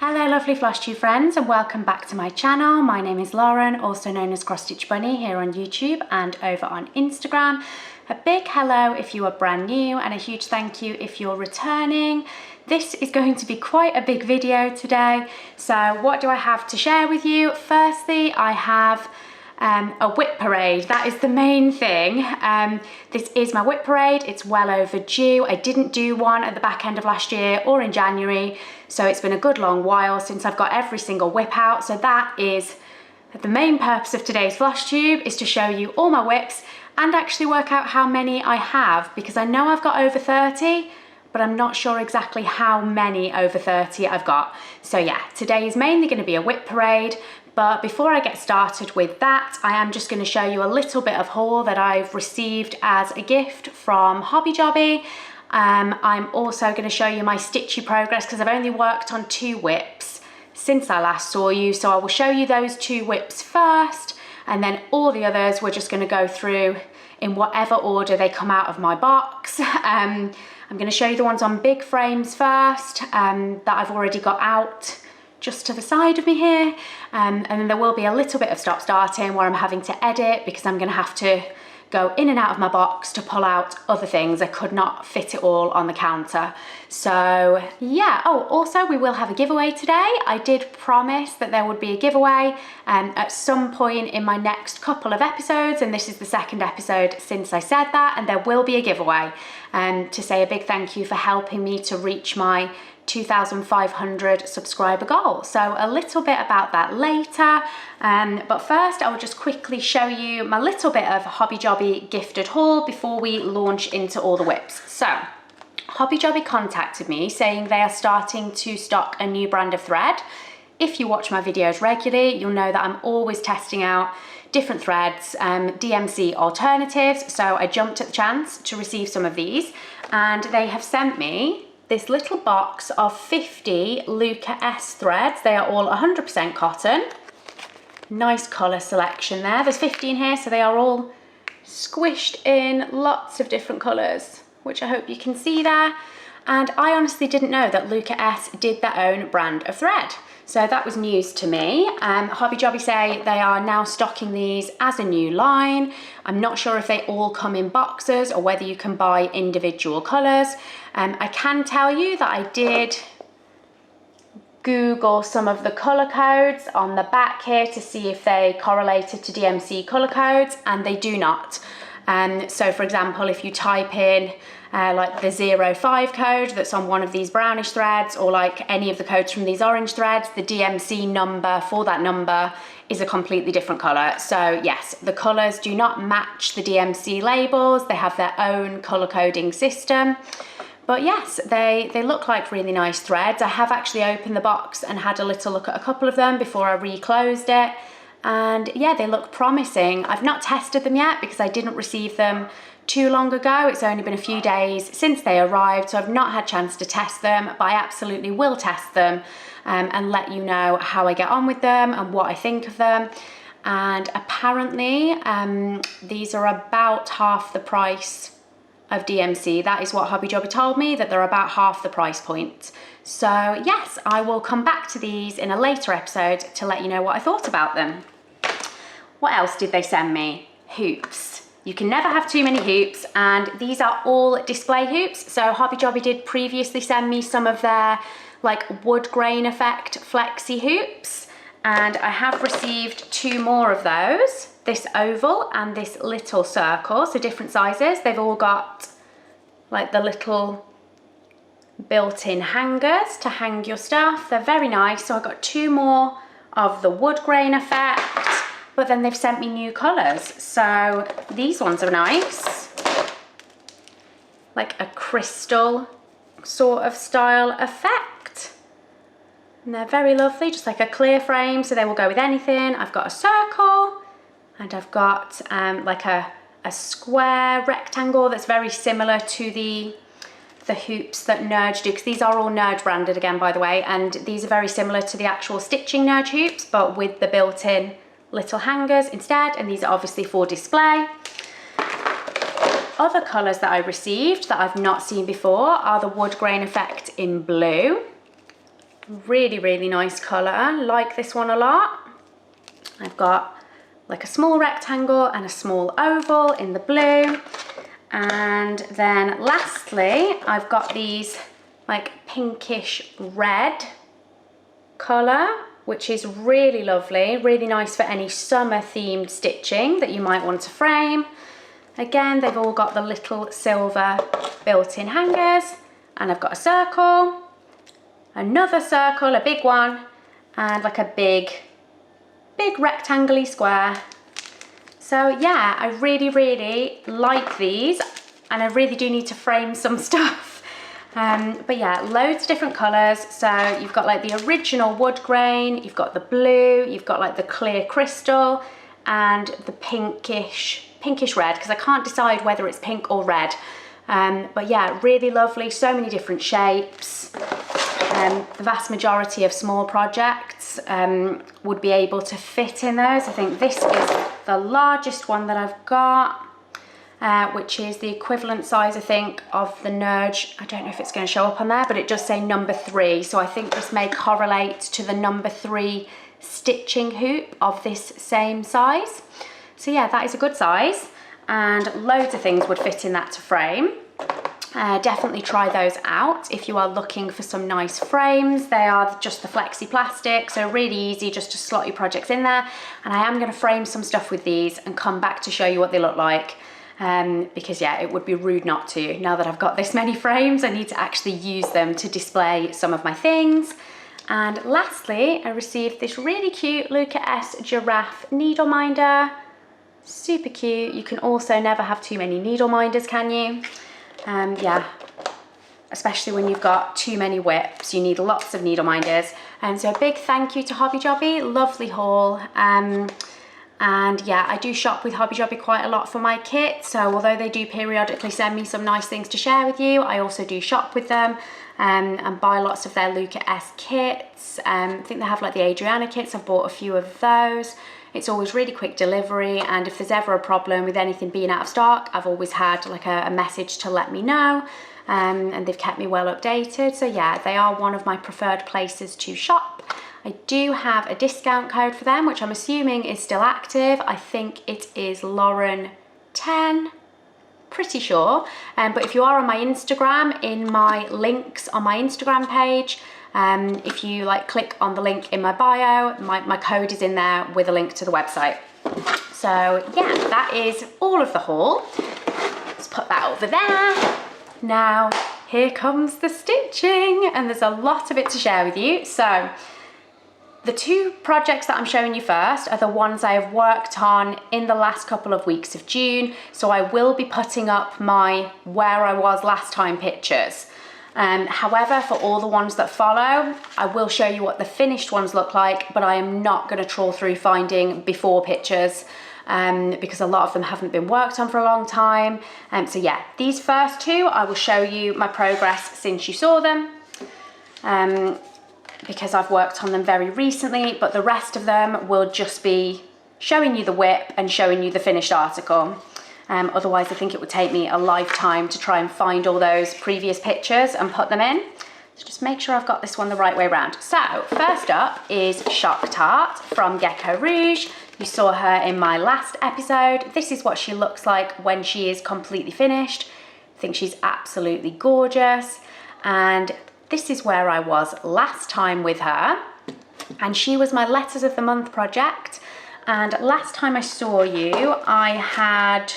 Hello lovely Flosstube friends and welcome back to my channel. My name is Lauren, also known as Cross Stitch Bunny here on YouTube and over on Instagram. A big hello if you are brand new and a huge thank you if you're returning. This is going to be quite a big video today. So what do I have to share with you? Firstly, I have a WIP parade. That is the main thing. This is my WIP parade. It's well overdue. I didn't do one at the back end of last year or in January, so it's been a good long while since I've got every single WIP out. So that is the main purpose of today's Flosstube, is to show you all my WIPs and actually work out how many I have, because I know I've got over 30, but I'm not sure exactly how many over 30 I've got. So yeah, today is mainly going to be a WIP parade. But before I get started with that, I am just going to show you a little bit of haul that I've received as a gift from Joby. I'm also going to show you my stitchy progress because I've only worked on 2 WIPs since I last saw you. So I will show you those 2 WIPs first, and then all the others we're just going to go through in whatever order they come out of my box. I'm going to show you the ones on big frames first that I've already got out just to the side of me here, and then there will be a little bit of stop starting where I'm having to edit because I'm going to have to go in and out of my box to pull out other things. I could not fit it all on the counter. So yeah, oh, also we will have a giveaway today. I did promise that there would be a giveaway at some point in my next couple of episodes, and this is the 2nd episode since I said that, and there will be a giveaway to say a big thank you for helping me to reach my 2,500 subscriber goal. So a little bit about that later, but first I will just quickly show you my little bit of Joby gifted haul before we launch into all the WIPs. So Joby contacted me saying they are starting to stock a new brand of thread. If you watch my videos regularly, you'll know that I'm always testing out different threads, DMC alternatives, so I jumped at the chance to receive some of these, and they have sent me this little box of 50 Luca S threads. They are all 100% cotton. Nice colour selection there. There's 15 here, so they are all squished in lots of different colours, which I hope you can see there. And I honestly didn't know that Luca S did their own brand of thread. So that was news to me. Joby say they are now stocking these as a new line. I'm not sure if they all come in boxes or whether you can buy individual colours. I can tell you that I did Google some of the colour codes on the back here to see if they correlated to DMC colour codes, and they do not. So for example, if you type in like the 05 code that's on one of these brownish threads, or like any of the codes from these orange threads, the DMC number for that number is a completely different colour. So yes, the colours do not match the DMC labels. They have their own colour coding system. But yes, they look like really nice threads. I have actually opened the box and had a little look at a couple of them before I reclosed it. And yeah, they look promising. I've not tested them yet because I didn't receive them too long ago. It's only been a few days since they arrived, so I've not had a chance to test them, but I absolutely will test them and let you know how I get on with them and what I think of them. And apparently these are about half the price of DMC. That is what Joby told me, that they're about half the price point. So yes, I will come back to these in a later episode to let you know what I thought about them. What else did they send me? Hoops. You can never have too many hoops, and these are all display hoops. So Joby did previously send me some of their like wood grain effect flexi hoops, and I have received 2 more of those. This oval and this little circle, so different sizes. They've all got like the little built-in hangers to hang your stuff. They're very nice. So I got 2 more of the wood grain effect, but then they've sent me new colours. So these ones are nice, like a crystal sort of style effect. And they're very lovely, just like a clear frame, so they will go with anything. I've got a circle, and I've got like a square rectangle that's very similar to the hoops that Nurge do, because these are all Nurge branded again, by the way, and these are very similar to the actual stitching Nurge hoops, but with the built-in little hangers instead, and these are obviously for display. Other colours that I received that I've not seen before are the wood grain effect in blue, Really, really nice colour. Like this one a lot. I've got like a small rectangle and a small oval in the blue. And then lastly, I've got these like pinkish red colour, which is really lovely, really nice for any summer themed stitching that you might want to frame. Again, they've all got the little silver built-in hangers, and I've got a circle, another circle, a big one, and like a big rectangle-y square. So yeah, I really, really like these, and I really do need to frame some stuff. But yeah, loads of different colours. So you've got like the original wood grain, you've got the blue, you've got like the clear crystal, and the pinkish red, because I can't decide whether it's pink or red. But yeah, really lovely, so many different shapes. The vast majority of small projects would be able to fit in those. I think this is the largest one that I've got, which is the equivalent size, I think, of the Nudge. I don't know if it's going to show up on there, but it does say number 3. So I think this may correlate to the number 3 stitching hoop of this same size. So yeah, that is a good size, and loads of things would fit in that to frame. Definitely try those out if you are looking for some nice frames. They are just the flexi plastic, so really easy just to slot your projects in there. And I am going to frame some stuff with these and come back to show you what they look like, because yeah, it would be rude not to. Now that I've got this many frames, I need to actually use them to display some of my things. And lastly, I received this really cute Luca S giraffe needle minder. Super cute. You can also never have too many needle minders, can you? Yeah, especially when you've got too many WIPs, you need lots of needle minders. And so a big thank you to Hobby Joby, lovely haul. And yeah, I do shop with Hobby Joby quite a lot for my kit. So although they do periodically send me some nice things to share with you, I also do shop with them and buy lots of their Luca S kits. I think they have like the Adriana kits. I've bought a few of those. It's always really quick delivery, and if there's ever a problem with anything being out of stock, I've always had like a message to let me know, and they've kept me well updated. So yeah, they are one of my preferred places to shop. I do have a discount code for them, which I'm assuming is still active. I think it is Lauren10, pretty sure. But if you are on my Instagram, in my links on my Instagram page, if you like click on the link in my bio, my code is in there with a link to the website. So yeah, that is all of the haul. Let's put that over there. Now here comes the stitching, and there's a lot of it to share with you. So the 2 projects that I'm showing you first are the ones I have worked on in the last couple of weeks of June. So I will be putting up my where I was last time pictures. However, for all the ones that follow, I will show you what the finished ones look like, but I am not going to trawl through finding before pictures because a lot of them haven't been worked on for a long time. So yeah, these first 2, I will show you my progress since you saw them, because I've worked on them very recently, but the rest of them will just be showing you the WIP and showing you the finished article. Otherwise, I think it would take me a lifetime to try and find all those previous pictures and put them in. So just make sure I've got this one the right way around. So first up is Shock Tart from Gecko Rouge. You saw her in my last episode. This is what she looks like when she is completely finished. I think she's absolutely gorgeous. And this is where I was last time with her. And she was my Letters of the Month project. And last time I saw you, I had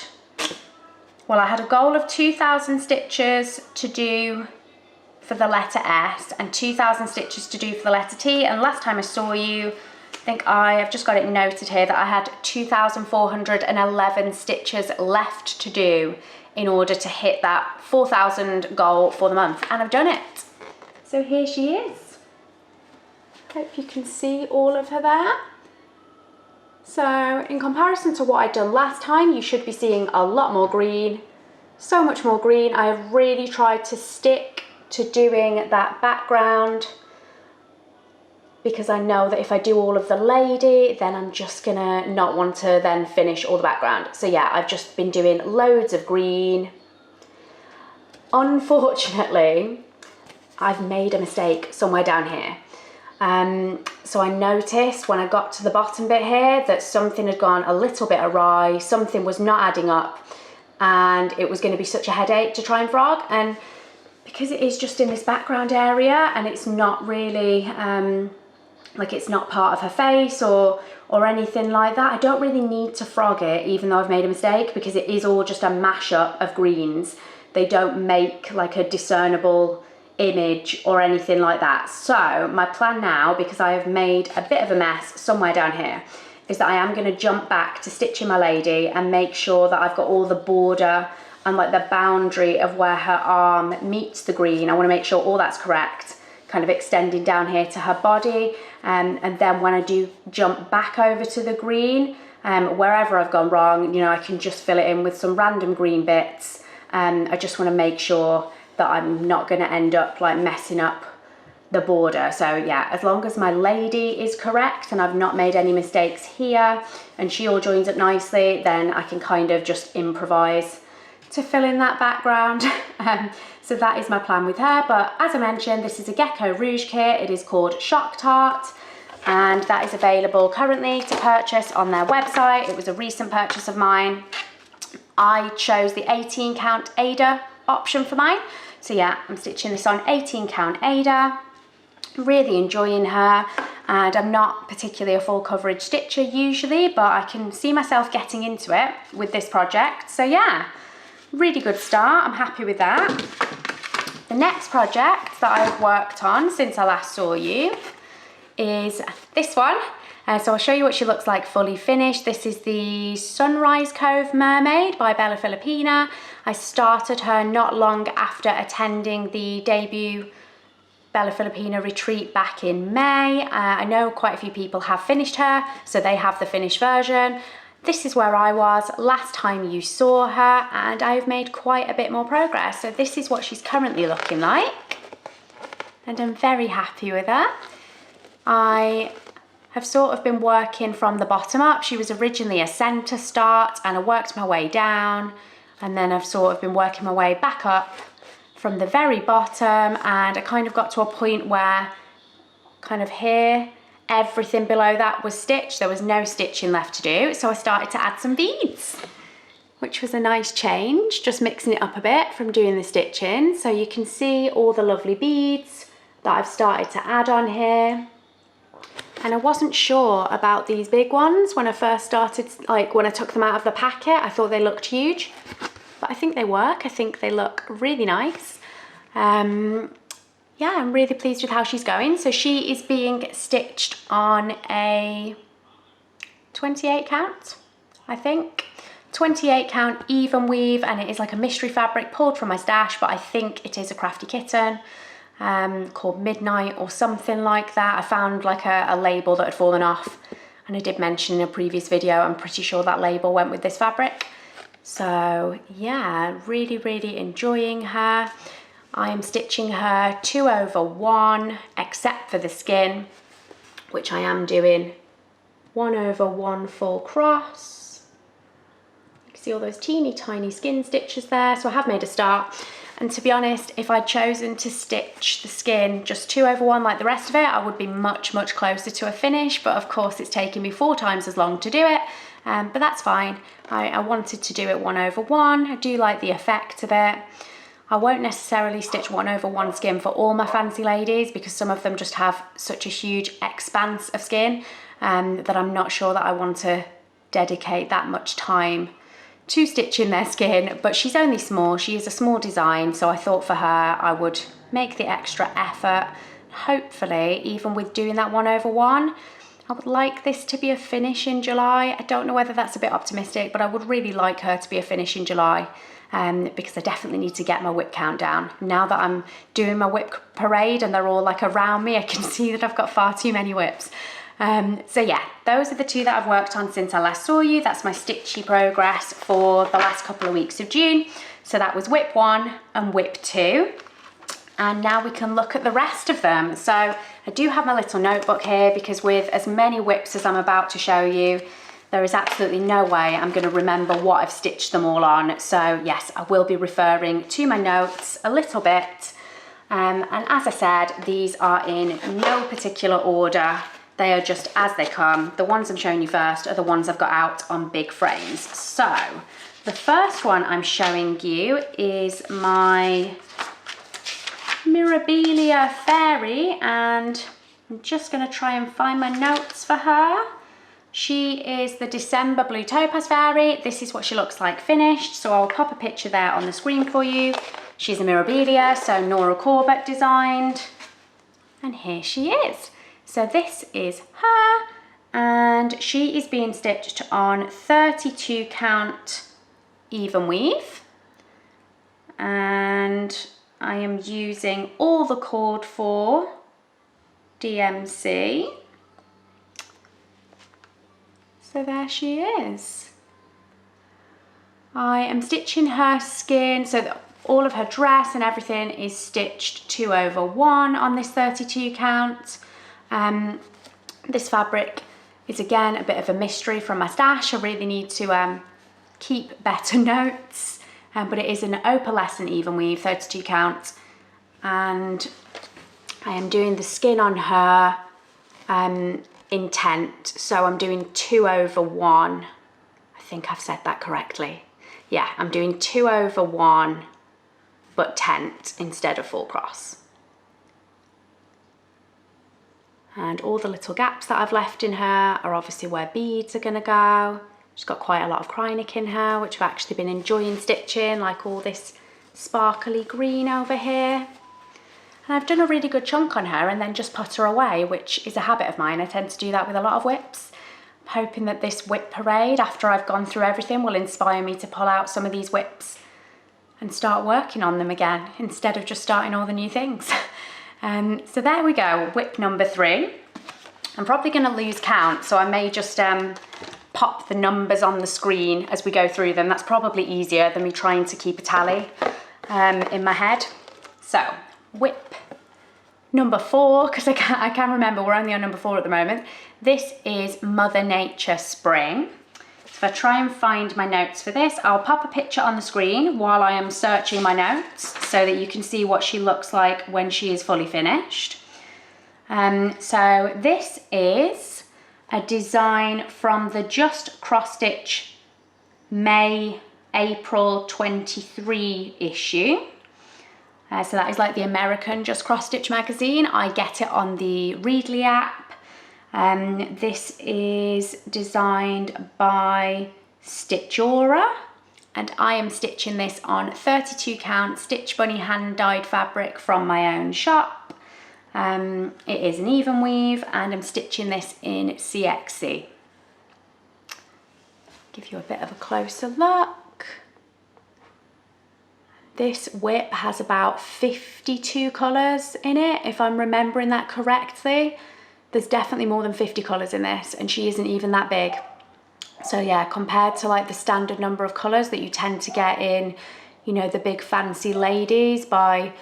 a goal of 2,000 stitches to do for the letter S and 2,000 stitches to do for the letter T. And last time I saw you, I think I've just got it noted here that I had 2,411 stitches left to do in order to hit that 4,000 goal for the month. And I've done it. So here she is. Hope you can see all of her there. So in comparison to what I'd done last time, you should be seeing a lot more green, so much more green. I have really tried to stick to doing that background because I know that if I do all of the lady, then I'm just gonna not want to then finish all the background. So yeah, I've just been doing loads of green. Unfortunately, I've made a mistake somewhere down here. So I noticed when I got to the bottom bit here that something had gone a little bit awry, something was not adding up, and it was going to be such a headache to try and frog. And because it is just in this background area and it's not really like it's not part of her face or anything like that, I don't really need to frog it even though I've made a mistake, because it is all just a mashup of greens. They don't make like a discernible image or anything like that. So my plan now, because I have made a bit of a mess somewhere down here, is that I am going to jump back to stitching my lady and make sure that I've got all the border and like the boundary of where her arm meets the green. I want to make sure all that's correct, kind of extending down here to her body. And then when I do jump back over to the green, wherever I've gone wrong, you know, I can just fill it in with some random green bits. I just want to make sure that I'm not going to end up like messing up the border. So yeah, as long as my lady is correct and I've not made any mistakes here and she all joins up nicely, then I can kind of just improvise to fill in that background. So that is my plan with her. But as I mentioned, this is a Gecko Rouge kit. It is called Shock Tart, and that is available currently to purchase on their website. It was a recent purchase of mine. I chose the 18 count Ada option for mine. So yeah, I'm stitching this on 18 count Ada. Really enjoying her, and I'm not particularly a full coverage stitcher usually, but I can see myself getting into it with this project. So yeah, really good start. I'm happy with that. The next project that I've worked on since I last saw you is this one. So I'll show you what she looks like fully finished. This is the Sunrise Cove Mermaid by Bella Filipina. I started her not long after attending the debut Bella Filipina retreat back in May. I know quite a few people have finished her, so they have the finished version. This is where I was last time you saw her, and I've made quite a bit more progress. So this is what she's currently looking like, and I'm very happy with her. I have sort of been working from the bottom up. She was originally a centre start, and I worked my way down, and then I've sort of been working my way back up from the very bottom, and I kind of got to a point where kind of here, everything below that was stitched. There was no stitching left to do, so I started to add some beads, which was a nice change, just mixing it up a bit from doing the stitching. So you can see all the lovely beads that I've started to add on here. And I wasn't sure about these big ones when I first started, like when I took them out of the packet. I thought they looked huge, but I think they work. I think they look really nice. Yeah, I'm really pleased with how she's going. So she is being stitched on a 28 count, I think. 28 count even weave, and it is like a mystery fabric pulled from my stash, but I think it is a Crafty Kitten called Midnight or something like that. I found like a label that had fallen off, and I did mention in a previous video, I'm pretty sure that label went with this fabric. So yeah, really, really enjoying her. I am stitching her 2/1 except for the skin, which I am doing 1/1 full cross. You can see all those teeny tiny skin stitches there. So I have made a start, and to be honest, if I'd chosen to stitch the skin just 2/1 like the rest of it, I would be much closer to a finish, but of course it's taken me 4 times as long to do it, but that's fine. I wanted to do it 1/1. I do like the effect of it. I won't necessarily stitch 1/1 skin for all my fancy ladies, because some of them just have such a huge expanse of skin that I'm not sure that I want to dedicate that much time to stitching their skin. But she's only small, she is a small design, so I thought for her I would make the extra effort. Hopefully, even with doing that 1/1, I would like this to be a finish in July. I don't know whether that's a bit optimistic, but I would really like her to be a finish in July. Because I definitely need to get my WIP count down. Now that I'm doing my WIP parade and they're all like around me, I can see that I've got far too many WIPs. So yeah, those are the 2 that I've worked on since I last saw you. That's my stitchy progress for the last couple of weeks of June. So that was WIP 1 and WIP 2. And now we can look at the rest of them. So I do have my little notebook here, because with as many WIPs as I'm about to show you, there is absolutely no way I'm going to remember what I've stitched them all on. So yes, I will be referring to my notes a little bit. And as I said, these are in no particular order. They are just as they come. The ones I'm showing you first are the ones I've got out on big frames. So the first one I'm showing you is my Mirabelia Fairy, and I'm just going to try and find my notes for her. She is the December Blue Topaz Fairy. This is what she looks like finished, so I'll pop a picture there on the screen for you. She's a Mirabelia, so Nora Corbett designed, and here she is. So this is her, and she is being stitched on 32 count even weave, and I am using all the called for DMC. So there she is. I am stitching her skin so that all of her dress and everything is stitched 2/1 on this 32 count. This fabric is again a bit of a mystery from my stash. I really need to keep better notes, but it is an opalescent even weave, 32 count, and I am doing the skin on her intent, so I'm doing 2/1. I think I've said that correctly. Yeah, I'm doing 2/1 but tent instead of full cross. And all the little gaps that I've left in her are obviously where beads are gonna go. She's got quite a lot of Krynic in her, which I've actually been enjoying stitching, like all this sparkly green over here. And I've done a really good chunk on her and then just put her away, which is a habit of mine. I tend to do that with a lot of WIPs. I'm hoping that this WIP parade, after I've gone through everything, will inspire me to pull out some of these WIPs and start working on them again, instead of just starting all the new things. So there we go, WIP number 3. I'm probably gonna lose count, so I may just pop the numbers on the screen as we go through them. That's probably easier than me trying to keep a tally in my head. So, WIP number 4, because I can't remember, we're only on number 4 at the moment. This is Mother Nature Spring. If I try and find my notes for this, I'll pop a picture on the screen while I am searching my notes so that you can see what she looks like when she is fully finished. So this is a design from the Just Cross Stitch May-April 23 issue. So that is like the American Just Cross Stitch magazine. I get it on the Readly app. This is designed by Stitchora, and I am stitching this on 32 count Stitch Bunny hand dyed fabric from my own shop. It is an even weave, and I'm stitching this in CXC. Give you a bit of a closer look. This WIP has about 52 colours in it, if I'm remembering that correctly. There's definitely more than 50 colours in this, and she isn't even that big. So yeah, compared to like the standard number of colours that you tend to get in, you know, the big fancy ladies by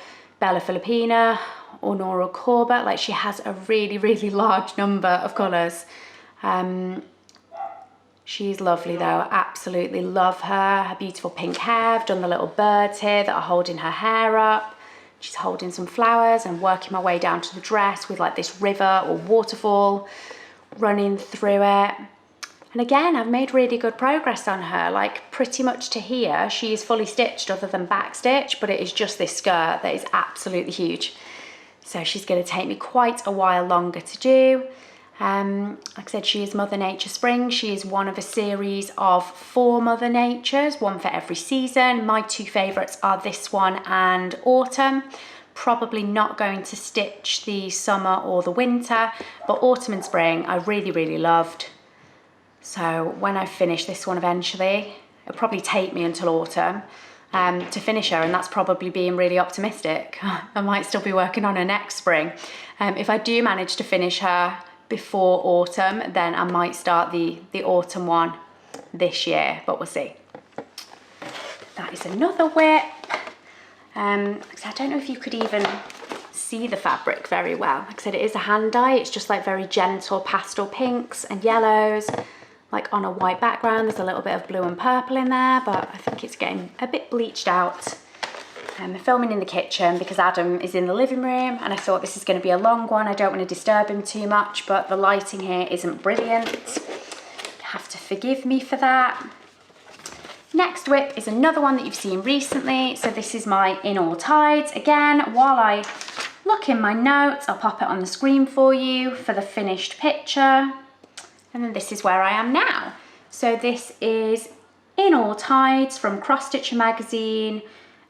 Bella Filipina or Nora Corbett, like she has a really, really large number of colours. She's lovely though, absolutely love her. Her beautiful pink hair, I've done the little birds here that are holding her hair up. She's holding some flowers and working my way down to the dress with like this river or waterfall running through it. And again, I've made really good progress on her, like pretty much to here, she is fully stitched other than back stitch, but it is just this skirt that is absolutely huge. So she's gonna take me quite a while longer to do. Like I said, she is Mother Nature Spring. She is one of a series of 4 Mother Natures, one for every season. My 2 favourites are this one and Autumn. Probably not going to stitch the summer or the winter, but Autumn and Spring I really, really loved. So when I finish this one eventually, it'll probably take me until autumn to finish her, and that's probably being really optimistic. I might still be working on her next spring. If I do manage to finish her before autumn, then I might start the autumn one this year, but we'll see. That is another WIP. I don't know if you could even see the fabric very well. Like I said, it is a hand dye. It's just like very gentle pastel pinks and yellows, like on a white background. There's a little bit of blue and purple in there, but I think it's getting a bit bleached out filming in the kitchen because Adam is in the living room, and I thought this is going to be a long one. I don't want to disturb him too much, but the lighting here isn't brilliant. You have to forgive me for that. Next WIP is another one that you've seen recently. So this is my In All Tides. Again, while I look in my notes, I'll pop it on the screen for you for the finished picture. And then this is where I am now. So this is In All Tides from Cross Stitcher magazine,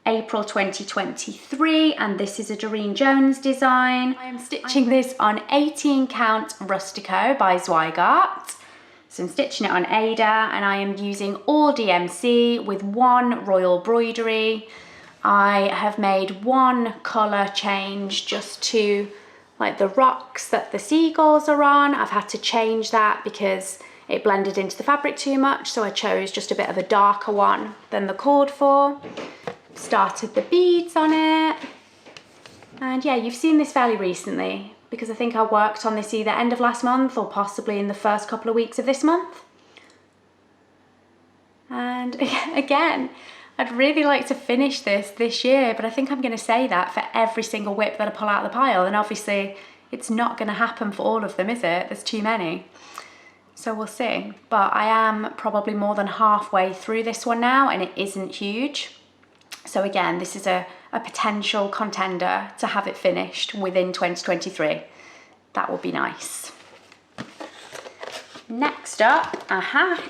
April 2023, and this is a Doreen Jones design. I am stitching this on 18 count Rustico by Zweigart. So I'm stitching it on Ada, and I am using all DMC with one Royal Broidery. I have made one colour change just to like the rocks that the seagulls are on. I've had to change that because it blended into the fabric too much, so I chose just a bit of a darker one than the called for. Started the beads on it, and yeah, you've seen this fairly recently because I think I worked on this either end of last month or possibly in the first couple of weeks of this month. And again, I'd really like to finish this year, but I think I'm going to say that for every single WIP that I pull out of the pile, and obviously it's not going to happen for all of them, is it? There's too many. So we'll see. But I am probably more than halfway through this one now, and it isn't huge. So again, this is a potential contender to have it finished within 2023. That will be nice. Next up,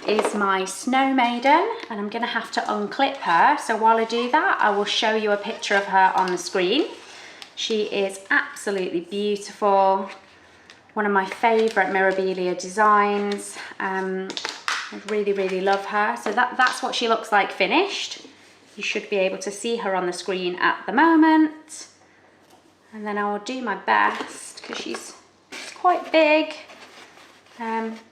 is my Snow Maiden, and I'm gonna have to unclip her. So while I do that, I will show you a picture of her on the screen. She is absolutely beautiful. One of my favorite Mirabelia designs. I really, really love her. So that's what she looks like finished. You should be able to see her on the screen at the moment. And then I will do my best because she's quite big.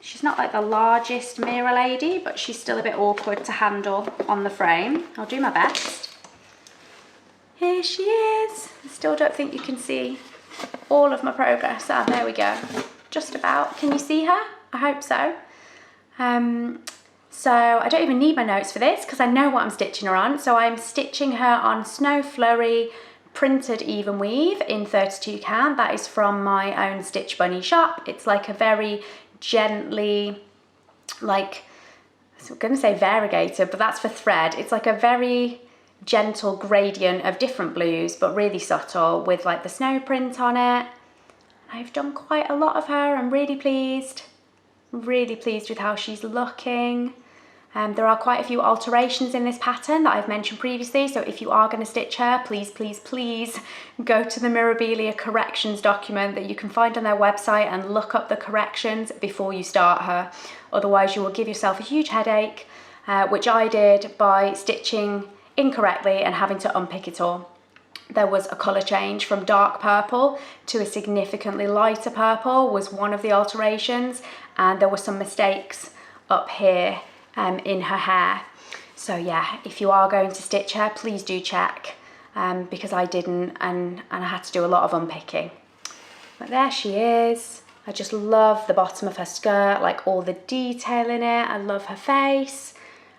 She's not like the largest Mira lady, but she's still a bit awkward to handle on the frame. I'll do my best. Here she is. I still don't think you can see all of my progress. Ah, there we go. Just about. Can you see her? I hope so. So I don't even need my notes for this because I know what I'm stitching her on. So I'm stitching her on Snow Flurry printed even weave in 32 count. That is from my own Stitch Bunny shop. It's like a very gently, like, I'm going to say variegated, but that's for thread. It's like a very gentle gradient of different blues, but really subtle with like the snow print on it. I've done quite a lot of her. I'm really pleased with how she's looking. There are quite a few alterations in this pattern that I've mentioned previously, so if you are going to stitch her, please, please, please go to the Mirabelia corrections document that you can find on their website and look up the corrections before you start her. Otherwise you will give yourself a huge headache, which I did by stitching incorrectly and having to unpick it all. There was a colour change from dark purple to a significantly lighter purple was one of the alterations, and there were some mistakes up here in her hair. So yeah, if you are going to stitch her, please do check, because I didn't, and I had to do a lot of unpicking. But there she is. I just love the bottom of her skirt, like all the detail in it. I love her face.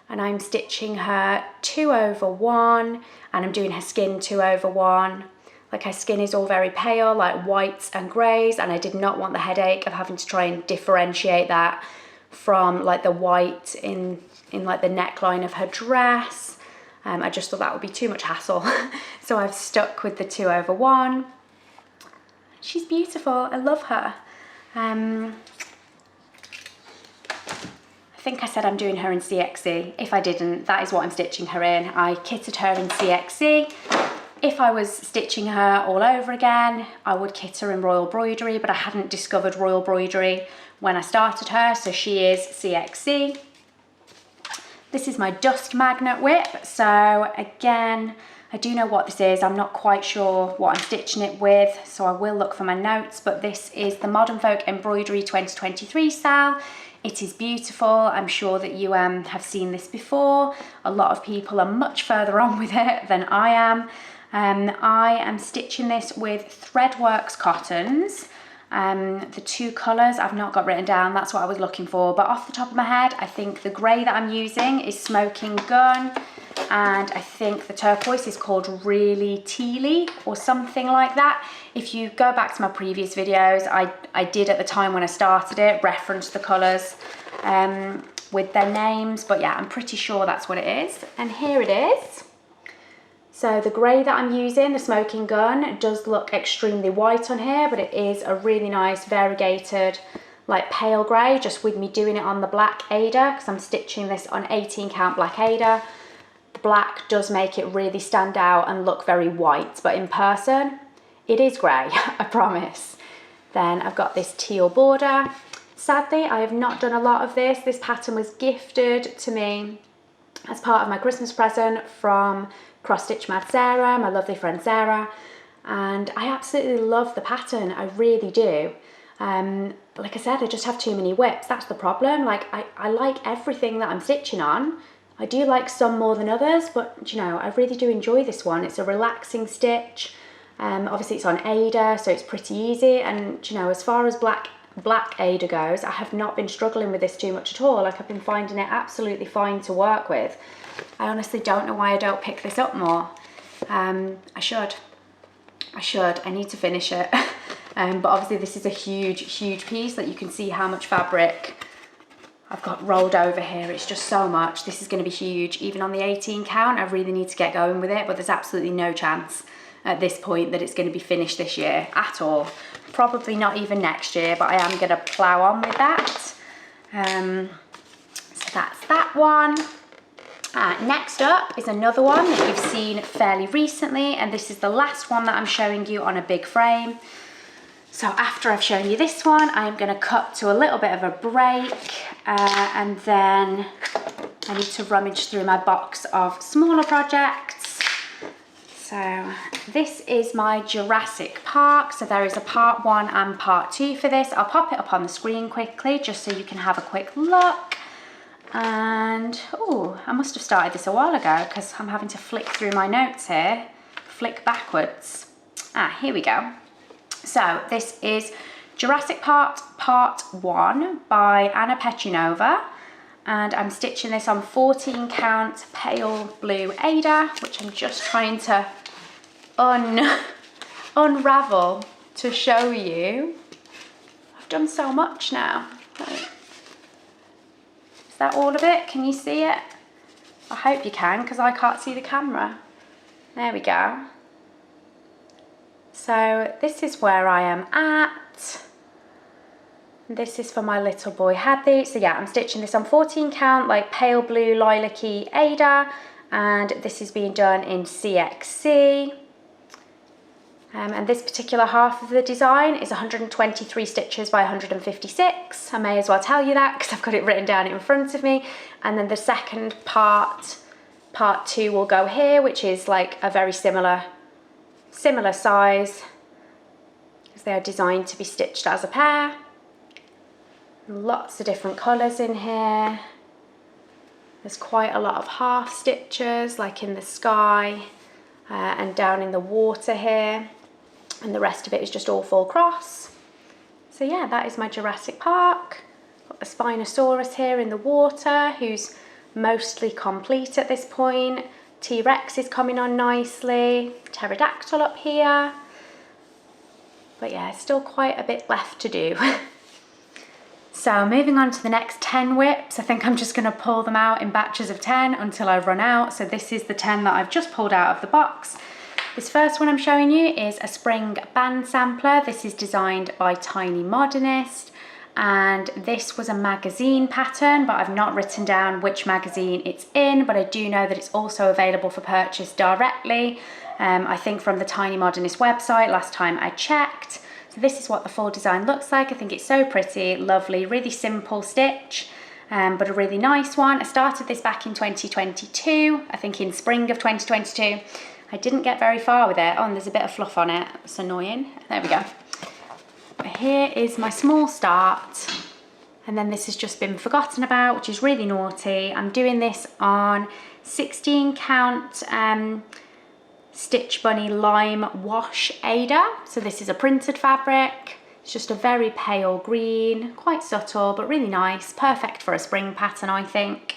And I'm stitching her 2/1, and I'm doing her skin 2/1. Like her skin is all very pale, like whites and greys, and I did not want the headache of having to try and differentiate that from like the white in like the neckline of her dress. I just thought that would be too much hassle. So I've stuck with the 2/1. She's beautiful, I love her. I think I said I'm doing her in CXC. If I didn't, that is what I'm stitching her in. I kitted her in CXC. If I was stitching her all over again, I would kit her in Royal Broidery, but I hadn't discovered Royal Broidery when I started her, so she is CXC. This is my Dust Magnet WIP. So again, I do know what this is. I'm not quite sure what I'm stitching it with, so I will look for my notes, but this is the Modern Folk Embroidery 2023 style. It is beautiful. I'm sure that you have seen this before. A lot of people are much further on with it than I am. I am stitching this with Threadworks cottons. The two colours I've not got written down, that's what I was looking for, but off the top of my head I think the grey that I'm using is Smoking Gun, and I think the turquoise is called Really Tealy or something like that. If you go back to my previous videos, I did at the time when I started it reference the colours with their names, but yeah, I'm pretty sure that's what it is. And here it is. So the grey that I'm using, the Smoking Gun, does look extremely white on here, but it is a really nice variegated like pale grey, just with me doing it on the black Ada, because I'm stitching this on 18 count black Ada. The black does make it really stand out and look very white, but in person it is grey, I promise. Then I've got this teal border. Sadly, I have not done a lot of this. This pattern was gifted to me as part of my Christmas present from Cross Stitch Mad Sarah, my lovely friend Sarah, and I absolutely love the pattern, I really do. Like I said, I just have too many whips, that's the problem. Like I like everything that I'm stitching on. I do like some more than others, but you know, I really do enjoy this one. It's a relaxing stitch. Obviously it's on Ada, so it's pretty easy, and you know, as far as black Ada goes, I have not been struggling with this too much at all. Like I've been finding it absolutely fine to work with. I honestly don't know why I don't pick this up more. I should. I need to finish it. But obviously this is a huge piece that you can see how much fabric I've got rolled over here. It's just so much. This is going to be huge. Even on the 18 count, I really need to get going with it, but there's absolutely no chance at this point that it's going to be finished this year at all. Probably not even next year, but I am going to plow on with that. So that's that one. Next up is another one that you've seen fairly recently, and this is the last one that I'm showing you on a big frame. So after I've shown you this one, I'm going to cut to a little bit of a break, and then I need to rummage through my box of smaller projects. So this is my Jurassic Park. So there is a part 1 and part 2 for this. I'll pop it up on the screen quickly just so you can have a quick look. And oh, I must have started this a while ago because I'm having to flick through my notes here, flick backwards. Here we go. So this is Jurassic Park Part 1 by Anna Petrinova, and I'm stitching this on 14 count pale blue Ada, which I'm just trying to unravel to show you. I've done so much now. Is that all of it? Can you see it? I hope you can, because I can't see the camera. There we go. So this is where I am at. This is for my little boy Hadley. So yeah, I'm stitching this on 14 count, like pale blue lilac-y Ada, and this is being done in CXC. And this particular half of the design is 123 stitches by 156. I may as well tell you that because I've got it written down in front of me. And then the second part 2 will go here, which is like a very similar size, because they are designed to be stitched as a pair. Lots of different colours in here. There's quite a lot of half stitches, like in the sky and down in the water here. And the rest of it is just all full cross. So yeah, that is my Jurassic Park. Got the Spinosaurus here in the water, who's mostly complete at this point. T-Rex is coming on nicely. Pterodactyl up here. But yeah, still quite a bit left to do. So moving on to the next 10 whips. I think I'm just going to pull them out in batches of 10 until I run out. So this is the 10 that I've just pulled out of the box. This first one I'm showing you is a spring band sampler. This is designed by Tiny Modernist, and this was a magazine pattern, but I've not written down which magazine it's in, but I do know that it's also available for purchase directly, I think from the Tiny Modernist website last time I checked. So this is what the full design looks like. I think it's so pretty, lovely, really simple stitch, but a really nice one. I started this back in 2022, I think in spring of 2022. I didn't get very far with it. Oh, and there's a bit of fluff on it. It's annoying. There we go. But here is my small start. And then this has just been forgotten about, which is really naughty. I'm doing this on 16 count Stitch Bunny Lime Wash Ada. So this is a printed fabric. It's just a very pale green, quite subtle, but really nice. Perfect for a spring pattern, I think.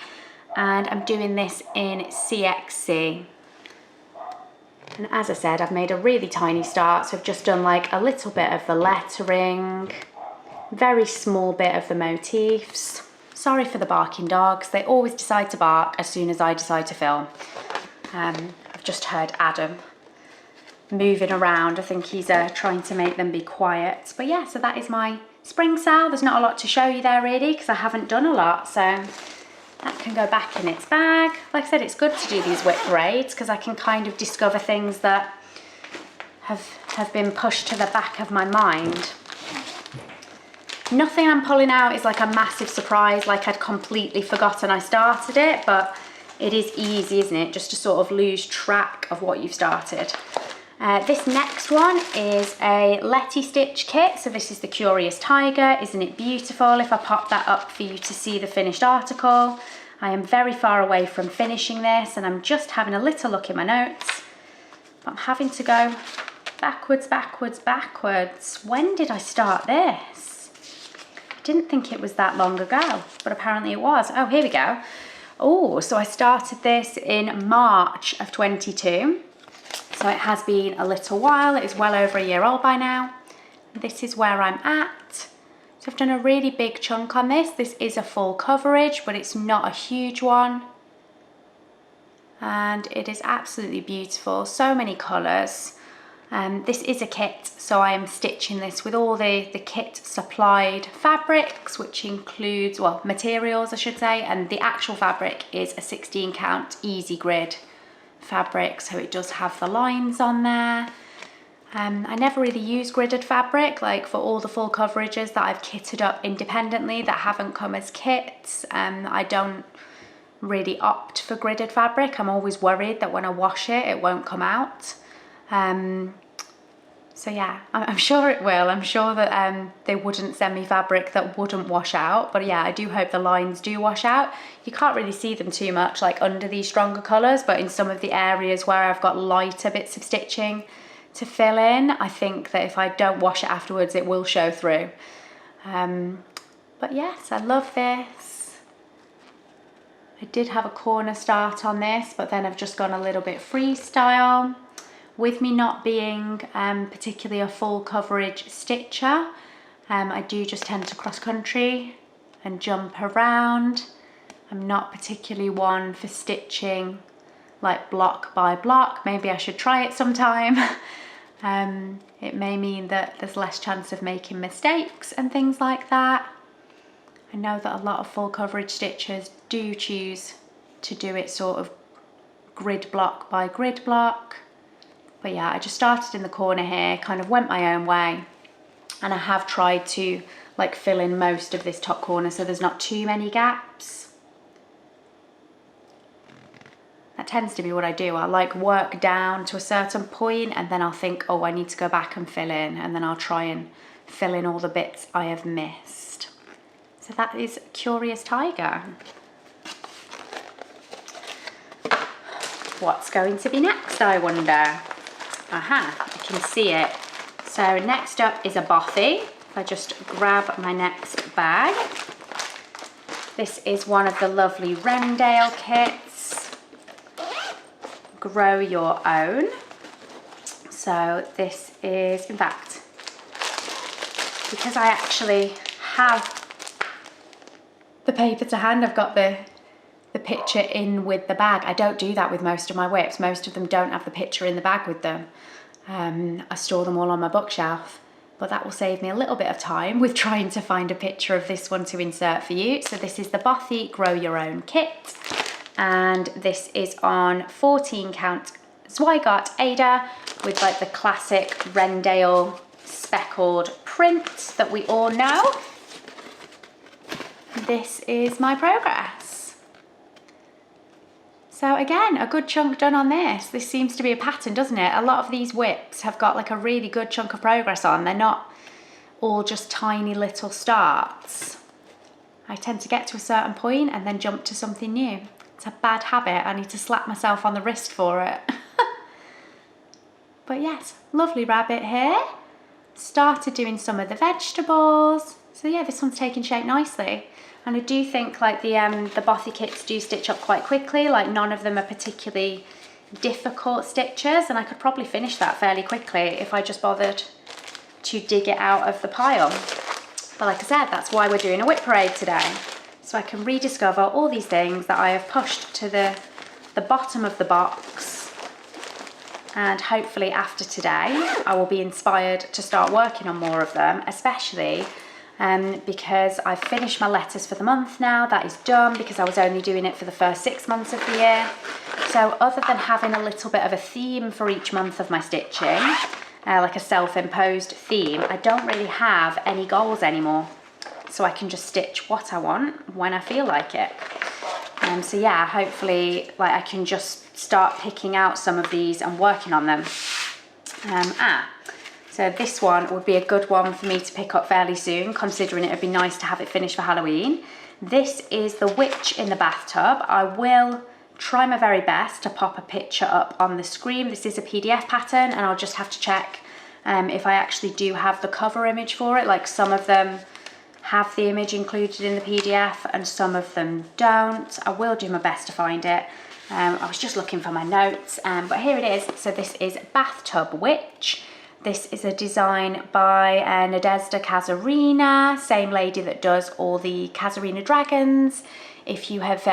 and I'm doing this in CXC. And as I said, I've made a really tiny start, so I've just done like a little bit of the lettering, very small bit of the motifs. Sorry for the barking dogs, they always decide to bark as soon as I decide to film. I've just heard Adam moving around. I think he's trying to make them be quiet. But yeah, so that is my spring sale. There's not a lot to show you there really because I haven't done a lot, so that can go back in its bag. Like I said, it's good to do these WIP raids because I can kind of discover things that have been pushed to the back of my mind. Nothing I'm pulling out is like a massive surprise, like I'd completely forgotten I started it, but it is easy, isn't it, just to sort of lose track of what you've started. This next one is a Letty Stitch kit. So this is the Curious Tiger. Isn't it beautiful? If I pop that up for you to see the finished article. I am very far away from finishing this and I'm just having a little look in my notes. But I'm having to go backwards, backwards, backwards. When did I start this? I didn't think it was that long ago, but apparently it was. Oh, here we go. Oh, so I started this in March of 22. So it has been a little while. It is well over a year old by now. This is where I'm at. So I've done a really big chunk on this. This is a full coverage, but it's not a huge one. And it is absolutely beautiful. So many colours. This is a kit, so I am stitching this with all the kit supplied fabrics, which includes, well, materials I should say, and the actual fabric is a 16 count easy grid fabric, so it does have the lines on there. I never really use gridded fabric, like for all the full coverages that I've kitted up independently that haven't come as kits. I don't really opt for gridded fabric. I'm always worried that when I wash it, it won't come out. So yeah, I'm sure it will. I'm sure that they wouldn't send me fabric that wouldn't wash out. But yeah, I do hope the lines do wash out. You can't really see them too much like under these stronger colours, but in some of the areas where I've got lighter bits of stitching to fill in, I think that if I don't wash it afterwards, it will show through. But yes, I love this. I did have a corner start on this, but then I've just gone a little bit freestyle. With me not being particularly a full coverage stitcher, I do just tend to cross country and jump around. I'm not particularly one for stitching like block by block. Maybe I should try it sometime. It may mean that there's less chance of making mistakes and things like that. I know that a lot of full coverage stitchers do choose to do it sort of grid block by grid block. But yeah, I just started in the corner here, kind of went my own way, and I have tried to like fill in most of this top corner so there's not too many gaps. That tends to be what I do. I like work down to a certain point and then I'll think, oh, I need to go back and fill in, and then I'll try and fill in all the bits I have missed. So that is Curious Tiger. What's going to be next, I wonder? Aha, I can see it. So next up is a Buffy. If I just grab my next bag. This is one of the lovely Rendale kits. Grow Your Own. So this is, in fact, because I actually have the paper to hand, I've got the picture in with the bag. I don't do that with most of my WIPs. Most of them don't have the picture in the bag with them. I store them all on my bookshelf, but that will save me a little bit of time with trying to find a picture of this one to insert for you. So this is the Buffy Grow Your Own kit, and this is on 14 count Zweigart Ada with like the classic Rendale speckled print that we all know. This is my progress. So again, a good chunk done on this. This seems to be a pattern, doesn't it? A lot of these WIPs have got like a really good chunk of progress on. They're not all just tiny little starts. I tend to get to a certain point and then jump to something new. It's a bad habit. I need to slap myself on the wrist for it. But yes, lovely rabbit here. Started doing some of the vegetables. So yeah, this one's taking shape nicely. And I do think like the Buffy kits do stitch up quite quickly, like none of them are particularly difficult stitches, and I could probably finish that fairly quickly if I just bothered to dig it out of the pile. But like I said, that's why we're doing a WIP parade today. So I can rediscover all these things that I have pushed to the bottom of the box. And hopefully after today, I will be inspired to start working on more of them, especially because I've finished my letters for the month now. That is done because I was only doing it for the first 6 months of the year. So other than having a little bit of a theme for each month of my stitching, like a self-imposed theme, I don't really have any goals anymore. So I can just stitch what I want when I feel like it. So yeah, hopefully like I can just start picking out some of these and working on them. So this one would be a good one for me to pick up fairly soon, considering it would be nice to have it finished for Halloween. This is the witch in the bathtub. I will try my very best to pop a picture up on the screen. This is a PDF pattern, and I'll just have to check if I actually do have the cover image for it. Like some of them have the image included in the PDF and some of them don't. I will do my best to find it. I was just looking for my notes, but here it is. So this is Bathtub Witch. This is a design by Nadezhda Kazarina, same lady that does all the Kazarina dragons. If you have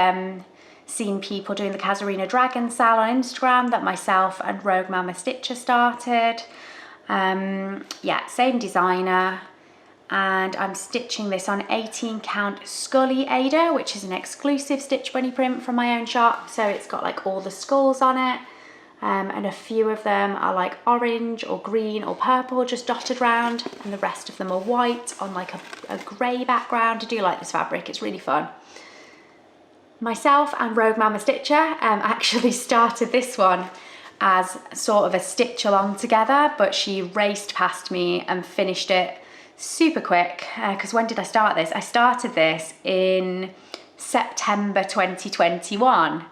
seen people doing the Kazarina dragon sale on Instagram that myself and Rogue Mama Stitcher started. Yeah, same designer. And I'm stitching this on 18 count Scully Ada, which is an exclusive Stitch Bunny print from my own shop. So it's got like all the skulls on it. And a few of them are like orange or green or purple just dotted around, and the rest of them are white on like a grey background. I do like this fabric, it's really fun. Myself and Rogue Mama Stitcher actually started this one as sort of a stitch along together, but she raced past me and finished it super quick, because when did I start this? I started this in September 2021.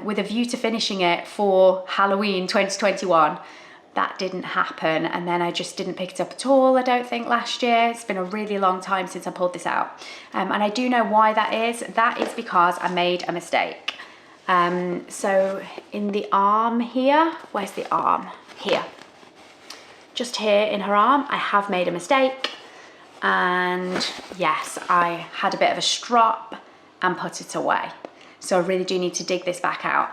With a view to finishing it for Halloween 2021. That didn't happen, and then I just didn't pick it up at all, I don't think, last year. It's been a really long time since I pulled this out. And I do know why that is. That is because I made a mistake. So in the arm here, where's the arm? Here. Just here in her arm, I have made a mistake. And yes, I had a bit of a strop and put it away. So I really do need to dig this back out.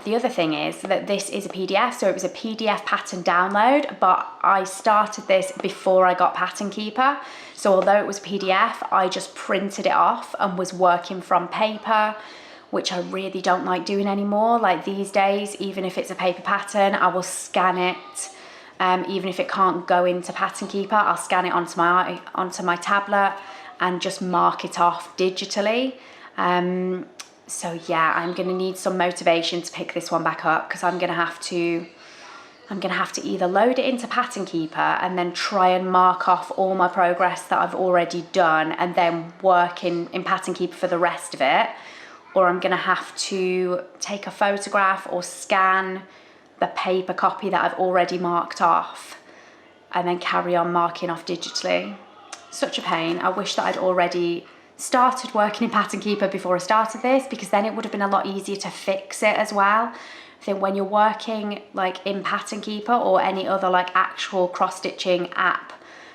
The other thing is that this is a PDF, so it was a PDF pattern download, but I started this before I got Pattern Keeper. So although it was a PDF, I just printed it off and was working from paper, which I really don't like doing anymore. Like these days, even if it's a paper pattern, I will scan it. Even if it can't go into Pattern Keeper, I'll scan it onto my tablet and just mark it off digitally. So yeah, I'm gonna need some motivation to pick this one back up, because I'm gonna have to either load it into Pattern Keeper and then try and mark off all my progress that I've already done and then work in Pattern Keeper for the rest of it, or I'm gonna have to take a photograph or scan the paper copy that I've already marked off and then carry on marking off digitally. Such a pain. I wish that I'd already started working in Pattern Keeper before I started this, because then it would have been a lot easier to fix it as well. I think when you're working like in Pattern Keeper or any other like actual cross-stitching app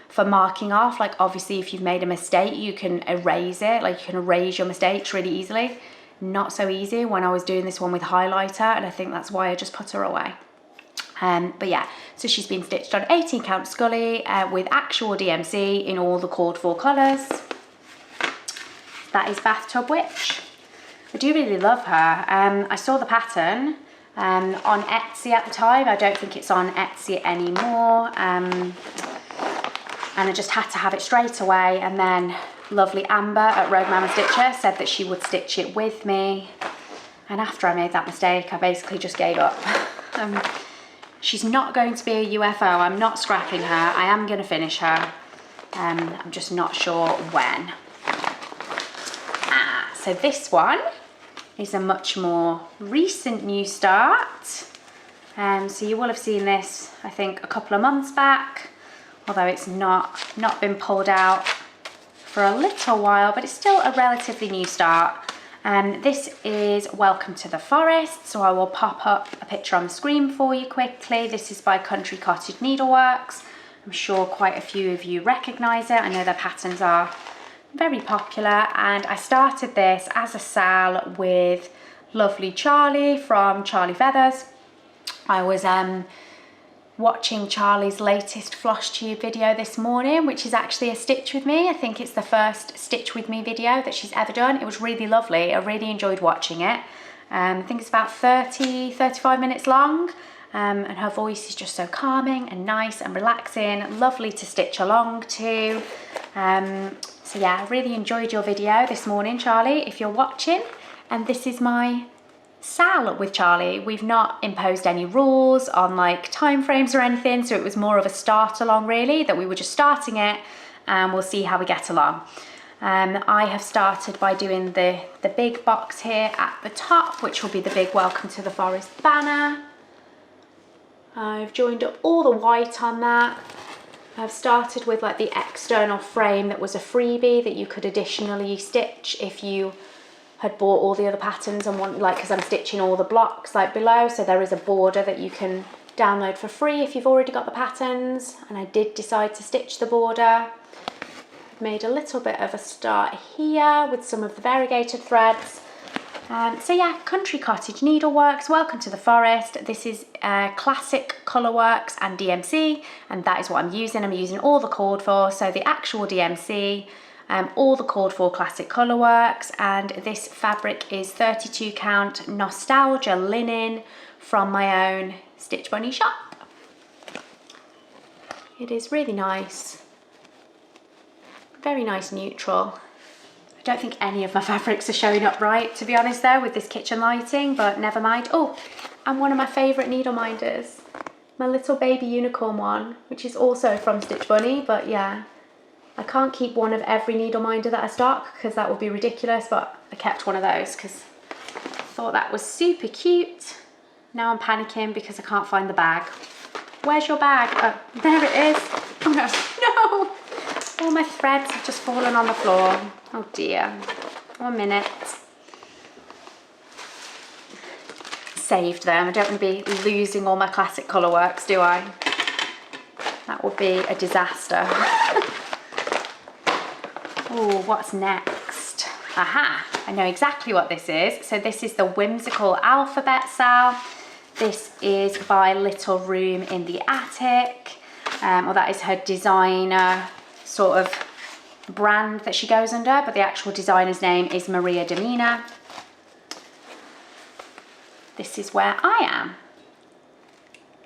for marking off, like obviously if you've made a mistake you can erase it, like you can erase your mistakes really easily. Not so easy when I was doing this one with highlighter, and I think that's why I just put her away. But yeah, so she's been stitched on 18 count Scully with actual DMC in all the called for colours. That is Bathtub Witch. I do really love her. I saw the pattern on Etsy at the time. I don't think it's on Etsy anymore. And I just had to have it straight away. And then lovely Amber at Rogue Mama Stitcher said that she would stitch it with me. And after I made that mistake, I basically just gave up. She's not going to be a UFO. I'm not scrapping her. I am going to finish her. I'm just not sure when. So this one is a much more recent new start. So you will have seen this, I think, a couple of months back, although it's not been pulled out for a little while, but it's still a relatively new start. This is Welcome to the Forest, so I will pop up a picture on the screen for you quickly. This is by Country Cottage Needleworks. I'm sure quite a few of you recognise it. I know their patterns are very popular, and I started this as a sal with lovely Charlie from Charlie Feathers. I was watching Charlie's latest Flosstube video this morning, which is actually a stitch with me. I think it's the first stitch with me video that she's ever done. It was really lovely. I really enjoyed watching it. I think it's about 35 minutes long, and her voice is just so calming and nice and relaxing, lovely to stitch along to. So yeah, I really enjoyed your video this morning, Charlie, if you're watching. And this is my sal with Charlie. We've not imposed any rules on like time frames or anything, so it was more of a start along really, that we were just starting it and we'll see how we get along. I have started by doing the big box here at the top, which will be the big Welcome to the Forest banner. I've joined up all the white on that. I've started with like the external frame that was a freebie that you could additionally stitch if you had bought all the other patterns and want, like, because I'm stitching all the blocks like below, so there is a border that you can download for free if you've already got the patterns, and I did decide to stitch the border. I've made a little bit of a start here with some of the variegated threads. So yeah, Country Cottage Needleworks, Welcome to the Forest. This is Classic Colourworks and DMC, and that is what I'm using. I'm using all the called for, so the actual DMC, all the called for Classic Colourworks, and this fabric is 32 count Nostalgia linen from my own Stitch Bunny shop. It is really nice, very nice neutral. I don't think any of my fabrics are showing up right, to be honest though, with this kitchen lighting, but never mind. Oh, and one of my favourite needle minders, my little baby unicorn one, which is also from Stitch Bunny, but yeah, I can't keep one of every needle minder that I stock because that would be ridiculous, but I kept one of those because I thought that was super cute. Now I'm panicking because I can't find the bag. Where's your bag? Oh, there it is. Oh no, no! All my threads have just fallen on the floor. Oh dear. 1 minute. Saved them. I don't want to be losing all my Classic Colourworks, do I? That would be a disaster. Oh, what's next? Aha, I know exactly what this is. So this is the Whimsical Alphabet sal. This is by Little Room in the Attic. Well, that is her designer sort of brand that she goes under, but the actual designer's name is Maria Domina. This is where I am.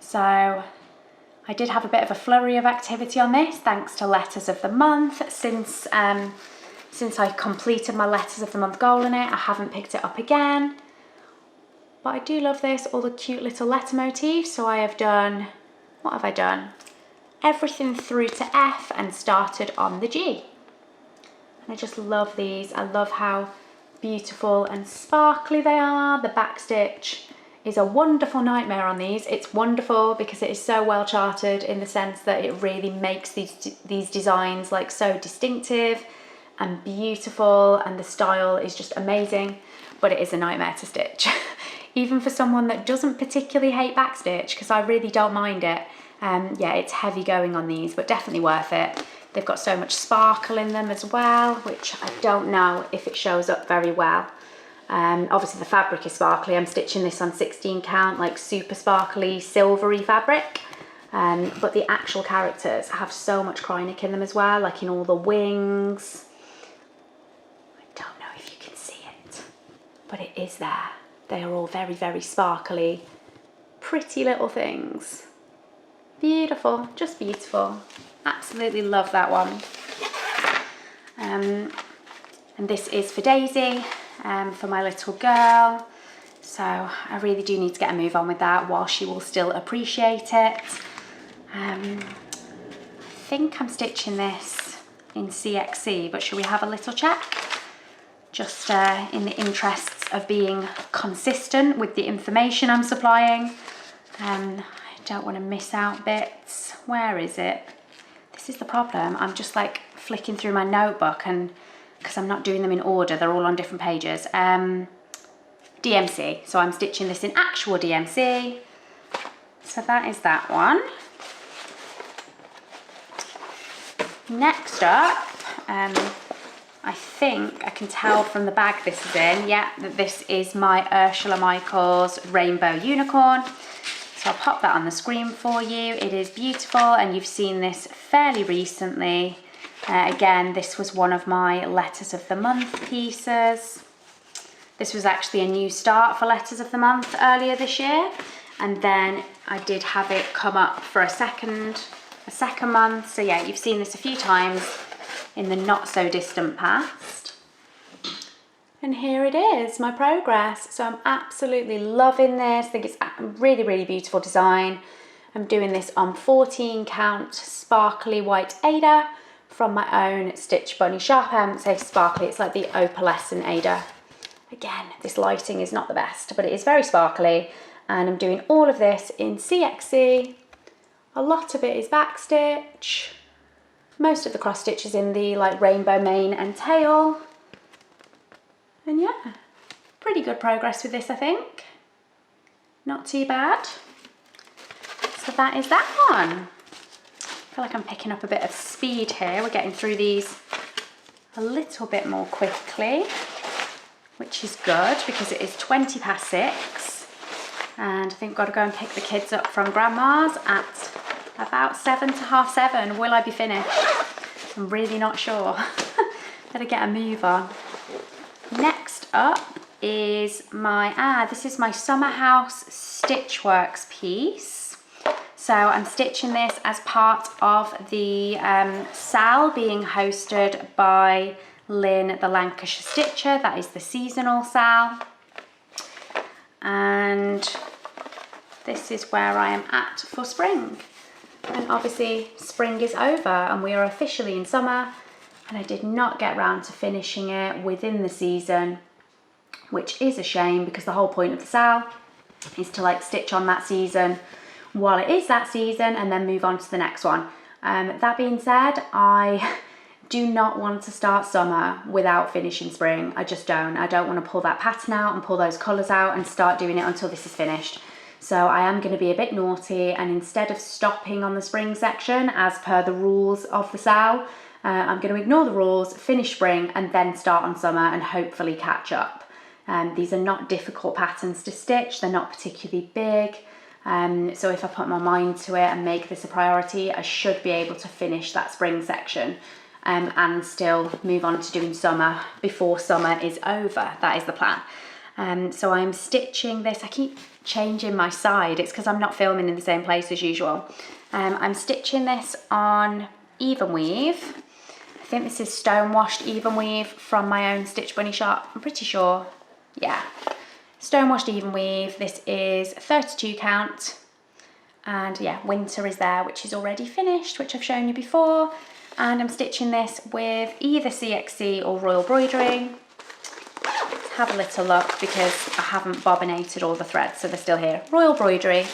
So I did have a bit of a flurry of activity on this, thanks to Letters of the Month. Since I completed my Letters of the Month goal in it, I haven't picked it up again. But I do love this, all the cute little letter motifs. So I have done, what have I done? Everything through to F and started on the G. And I just love these. I love how beautiful and sparkly they are. The backstitch is a wonderful nightmare on these. It's wonderful because it is so well charted in the sense that it really makes these designs like so distinctive and beautiful, and the style is just amazing, but it is a nightmare to stitch. Even for someone that doesn't particularly hate backstitch, because I really don't mind it. Yeah, it's heavy going on these, but definitely worth it. They've got so much sparkle in them as well, which I don't know if it shows up very well. Obviously the fabric is sparkly. I'm stitching this on 16 count, like super sparkly, silvery fabric. But the actual characters have so much Krynic in them as well, like in all the wings. I don't know if you can see it, but it is there. They are all very, very sparkly, pretty little things. Beautiful, just beautiful. Absolutely love that one. And this is for Daisy, for my little girl. So I really do need to get a move on with that while she will still appreciate it. I think I'm stitching this in CXC, but should we have a little check? Just in the interests of being consistent with the information I'm supplying. I don't want to miss out bits. Where is it? This is the problem. I'm just like flicking through my notebook, and because I'm not doing them in order, they're all on different pages. DMC, so I'm stitching this in actual DMC. So that is that one. Next up, I think I can tell from the bag this is in, yeah, that this is my Ursula Michaels Rainbow Unicorn. So I'll pop that on the screen for you. It is beautiful, and you've seen this fairly recently. Again, this was one of my Letters of the Month pieces. This was actually a new start for Letters of the Month earlier this year, and then I did have it come up for a second month. So yeah, you've seen this a few times in the not so distant past. And here it is, my progress. So I'm absolutely loving this. I think it's a really, really beautiful design. I'm doing this on 14 count sparkly white Ada from my own Stitch Bunny shop. I wouldn't say sparkly, it's like the opalescent Ada. Again, this lighting is not the best, but it is very sparkly. And I'm doing all of this in CXC. A lot of it is backstitch. Most of the cross stitch is in the like rainbow mane and tail. And yeah, pretty good progress with this, I think. Not too bad. So that is that one. I feel like I'm picking up a bit of speed here. We're getting through these a little bit more quickly, which is good because it is 20 past 6. And I think I've got to go and pick the kids up from Grandma's at about 7 to half 7. Will I be finished? I'm really not sure. Better get a move on. Next up is this is my Summer House Stitchworks piece. So I'm stitching this as part of the sale being hosted by Lynn the Lancashire Stitcher. That is the seasonal sale. And this is where I am at for spring. And obviously spring is over and we are officially in summer, and I did not get round to finishing it within the season, which is a shame because the whole point of the sale is to like stitch on that season while it is that season and then move on to the next one. That being said, I do not want to start summer without finishing spring. I just don't. I don't want to pull that pattern out and pull those colours out and start doing it until this is finished. So I am going to be a bit naughty, and instead of stopping on the spring section as per the rules of the sale, I'm going to ignore the rules, finish spring and then start on summer and hopefully catch up. These are not difficult patterns to stitch, they're not particularly big. So if I put my mind to it and make this a priority, I should be able to finish that spring section and still move on to doing summer before summer is over. That is the plan. So I'm stitching this. I keep changing my side. It's because I'm not filming in the same place as usual. I'm stitching this on even weave. I think this is stone washed even weave from my own Stitch Bunny shop. I'm pretty sure. Yeah. Stone washed even weave. This is 32 count. And yeah, winter is there, which is already finished, which I've shown you before. And I'm stitching this with either CXC or Royal Broidery. Let's have a little look because I haven't bobbinated all the threads, so they're still here. Royal Broidery.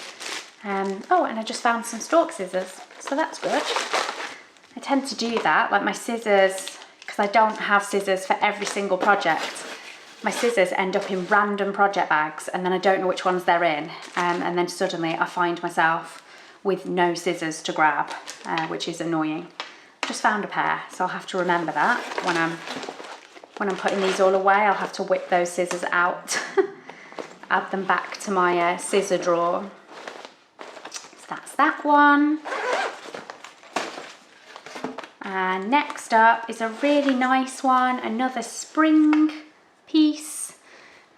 Oh, and I just found some stalk scissors, so that's good. I tend to do that, like my scissors, because I don't have scissors for every single project. My scissors end up in random project bags and then I don't know which ones they're in. And then suddenly I find myself with no scissors to grab, which is annoying. Just found a pair, so I'll have to remember that when I'm putting these all away. I'll have to whip those scissors out, add them back to my scissor drawer. So that's that one. And next up is a really nice one, another spring piece.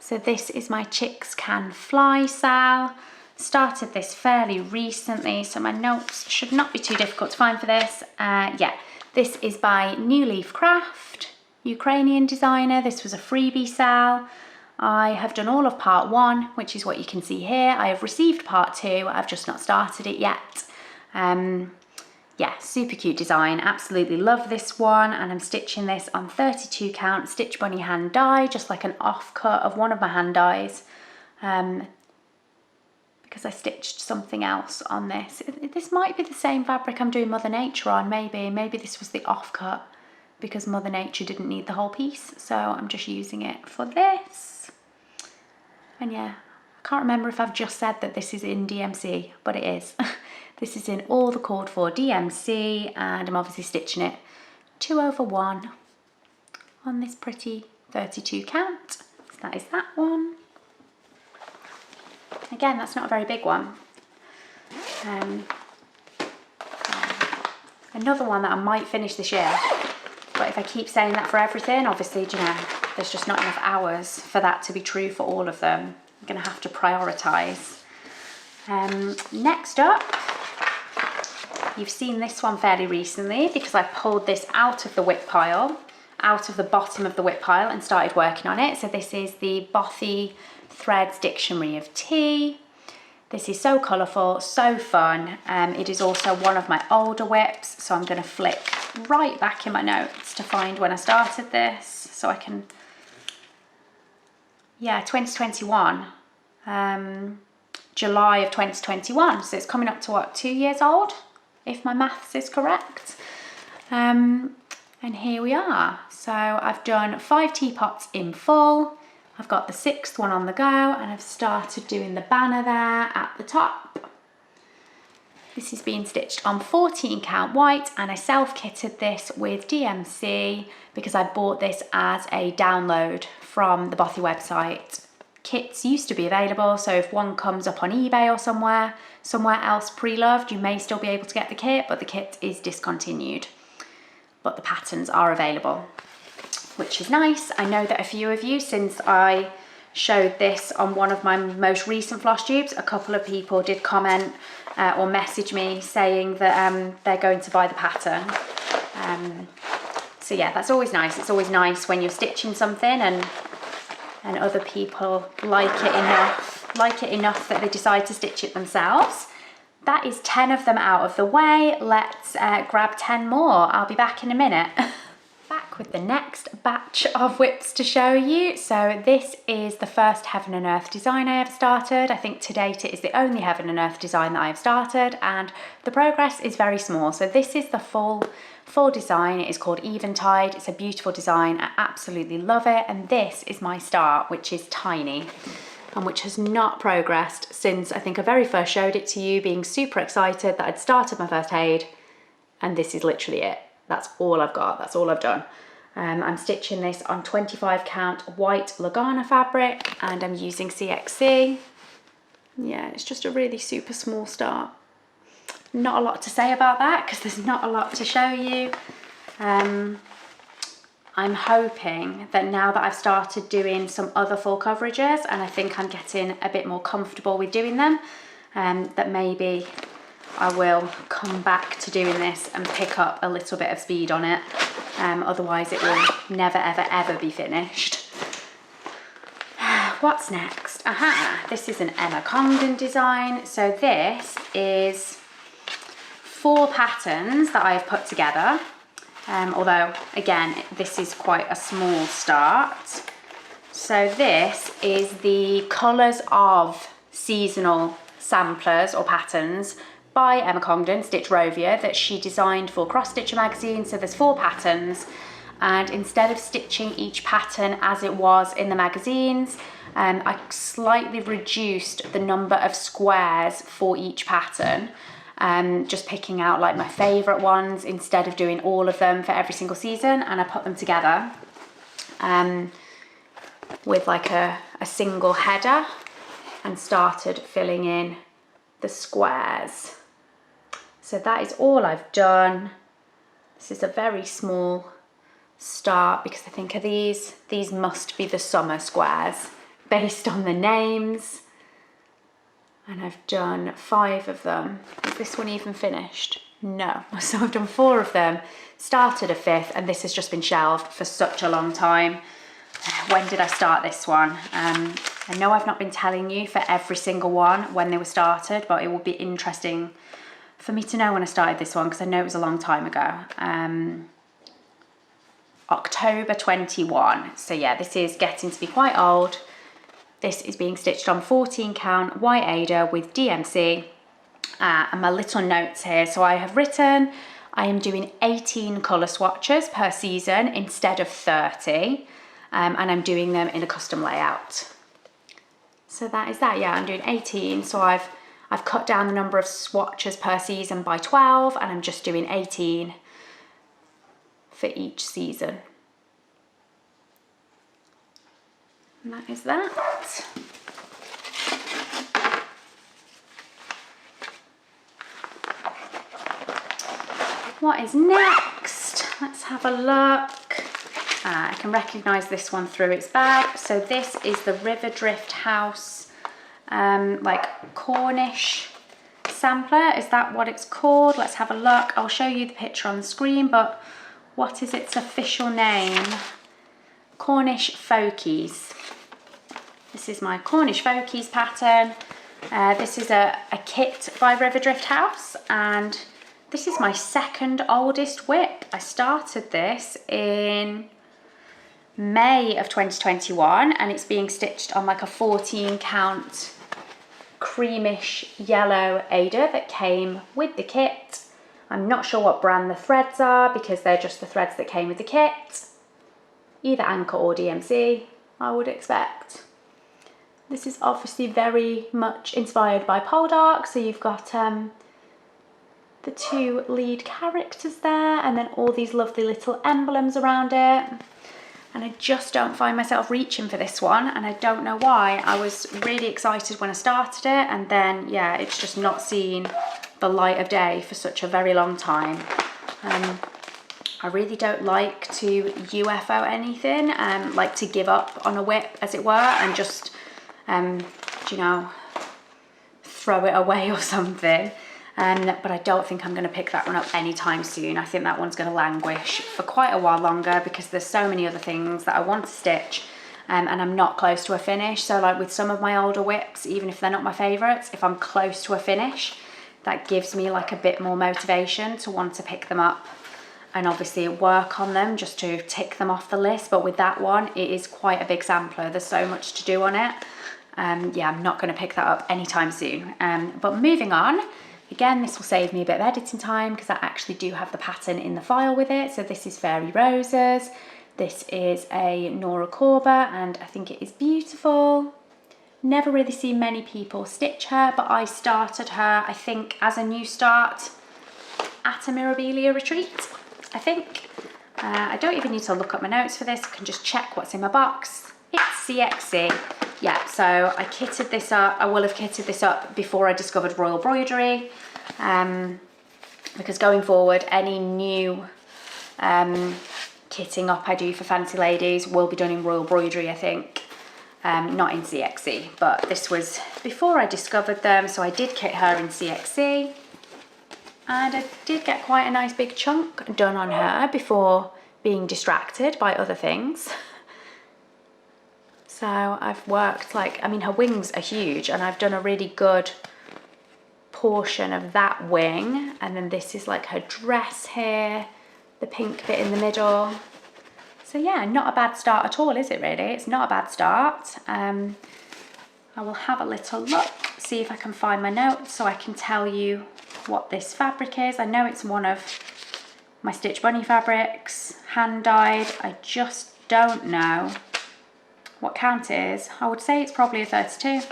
So this is my Chicks Can Fly sale. Started this fairly recently, so my notes should not be too difficult to find for this. Yeah, this is by New Leaf Craft, Ukrainian designer. This was a freebie sale. I have done all of part 1, which is what you can see here. I have received part 2, I've just not started it yet. Yeah, super cute design, absolutely love this one, and I'm stitching this on 32 count Stitch Bunny hand die, just like an offcut of one of my hand dies, because I stitched something else on this. This might be the same fabric I'm doing Mother Nature on, maybe this was the offcut. because Mother Nature didn't need the whole piece, so I'm just using it for this. And yeah, I can't remember if I've just said that this is in DMC, but it is. This is in all the called for DMC, and I'm obviously stitching it 2/1 on this pretty 32 count. So that is that one. Again, that's not a very big one. Another one that I might finish this year, but if I keep saying that for everything, obviously, you know, there's just not enough hours for that to be true for all of them. I'm going to have to prioritise. Next up, you've seen this one fairly recently because I pulled this out of the WIP pile, out of the bottom of the WIP pile, and started working on it. So this is the Buffy Threads Dictionary of Tea. This is so colourful, so fun. It is also one of my older WIPs, so I'm going to flick right back in my notes to find when I started this, so I can, yeah, 2021, July of 2021, so it's coming up to what, 2 years old, if my maths is correct. And here we are. So I've done 5 teapots in full. I've got the 6th one on the go, and I've started doing the banner there at the top. This is being stitched on 14 count white, and I self-kitted this with DMC because I bought this as a download from the Buffy website. Kits used to be available, so if one comes up on eBay or somewhere else pre-loved, you may still be able to get the kit, but the kit is discontinued. But the patterns are available, which is nice. I know that a few of you, since I showed this on one of my most recent Flosstubes, a couple of people did comment or message me saying that they're going to buy the pattern. So yeah, that's always nice. It's always nice when you're stitching something and other people like it enough that they decide to stitch it themselves. That is 10 of them out of the way. Let's grab 10 more. I'll be back in a minute. Back with the next batch of WIPs to show you. So this is the first Heaven and Earth design I have started. I think to date it is the only Heaven and Earth design that I have started, and the progress is very small. So this is the full design. It is called Eventide. It's a beautiful design. I absolutely love it. And this is my start, which is tiny and which has not progressed since I think I very first showed it to you, being super excited that I'd started my first aid, and this is literally it. That's all I've got, that's all I've done. I'm stitching this on 25 count white Lagana fabric, and I'm using CXC. Yeah, it's just a really super small start. Not a lot to say about that because there's not a lot to show you. I'm hoping that now that I've started doing some other full coverages, and I think I'm getting a bit more comfortable with doing them, that maybe I will come back to doing this and pick up a little bit of speed on it. Otherwise it will never ever ever be finished. What's next? Aha, this is an Emma Congdon design. So this is 4 patterns that I've put together. Although again, this is quite a small start. So this is the Colours of seasonal samplers or patterns by Emma Congdon, Stitch Rovia, that she designed for Cross Stitcher magazine. So there's 4 patterns, and instead of stitching each pattern as it was in the magazines, I slightly reduced the number of squares for each pattern, just picking out like my favourite ones instead of doing all of them for every single season, and I put them together with like a single header and started filling in the squares. So that is all I've done. This is a very small start because I think of these must be the summer squares based on the names. And I've done 5 of them. Is this one even finished? No. So I've done 4 of them, started a 5th, and this has just been shelved for such a long time. When did I start this one? I know I've not been telling you for every single one when they were started, but it will be interesting for me to know when I started this one because I know it was a long time ago. October 21. So yeah, this is getting to be quite old. This is being stitched on 14 count white Ada with DMC. And my little notes here. So I have written, I am doing 18 colour swatches per season instead of 30, and I'm doing them in a custom layout. So that is that. Yeah, I'm doing 18, so I've cut down the number of swatches per season by 12, and I'm just doing 18 for each season. And that is that. What is next? Let's have a look. I can recognise this one through its bag. So this is the River Drift House, like Cornish sampler. Is that what it's called? Let's have a look. I'll show you the picture on the screen, but what is its official name? Cornish Fauxies. This is my Cornish Fauxies pattern. This is a kit by River Drift House, and this is my second oldest WIP. I started this in May of 2021, and it's being stitched on like a 14 count creamish yellow Ada that came with the kit. I'm not sure what brand the threads are because they're just the threads that came with the kit. Either Anchor or DMC, I would expect. This is obviously very much inspired by Poldark, so you've got the two lead characters there, and then all these lovely little emblems around it. And I just don't find myself reaching for this one, and I don't know why. I was really excited when I started it, and then yeah, it's just not seen the light of day for such a very long time. I really don't like to UFO anything, like to give up on a WIP, as it were, and just you know, throw it away or something. But I don't think I'm going to pick that one up anytime soon. I think that one's going to languish for quite a while longer because there's so many other things that I want to stitch, and I'm not close to a finish. So like with some of my older WIPs, even if they're not my favourites, if I'm close to a finish, that gives me like a bit more motivation to want to pick them up and obviously work on them just to tick them off the list. But with that one, it is quite a big sampler. There's so much to do on it. Yeah, I'm not going to pick that up anytime soon. But moving on, again, this will save me a bit of editing time because I actually do have the pattern in the file with it. So this is Fairy Roses. This is a Nora Corba, and I think it is beautiful. Never really seen many people stitch her, but I started her, I think, as a new start at a Mirabelia retreat, I think. I don't even need to look up my notes for this. I can just check what's in my box. It's CXC. Yeah, so I kitted this up. I will have kitted this up before I discovered Royal Broidery, because going forward, any new kitting up I do for Fancy Ladies will be done in Royal Broidery, I think, not in CXC. But this was before I discovered them, so I did kit her in CXC, and I did get quite a nice big chunk done on her before being distracted by other things. So I've worked like, I mean, her wings are huge, and I've done a really good portion of that wing. And then this is like her dress here, the pink bit in the middle. So yeah, not a bad start at all, is it really? It's not a bad start. I will have a little look, see if I can find my notes so I can tell you what this fabric is. I know it's one of my Stitch Bunny fabrics, hand dyed. I just don't know what count it is. I would say it's probably a 32.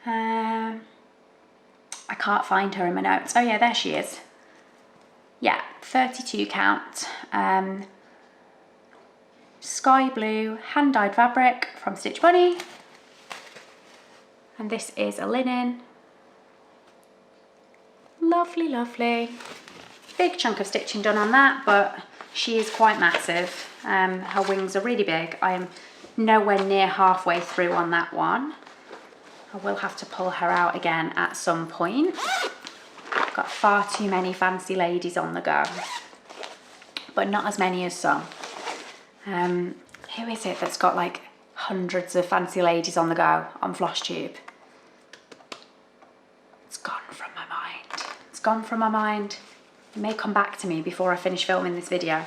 I can't find her in my notes. Oh yeah, there she is. Yeah, 32 count. Sky blue hand-dyed fabric from Stitch Bunny. And this is a linen. Lovely, lovely. Big chunk of stitching done on that, but she is quite massive. Her wings are really big. I am nowhere near halfway through on that one. I will have to pull her out again at some point. I've got far too many Fancy Ladies on the go, but not as many as some. Who is it that's got like hundreds of Fancy Ladies on the go on Flosstube? It's gone from my mind. It's gone from my mind. It may come back to me before I finish filming this video.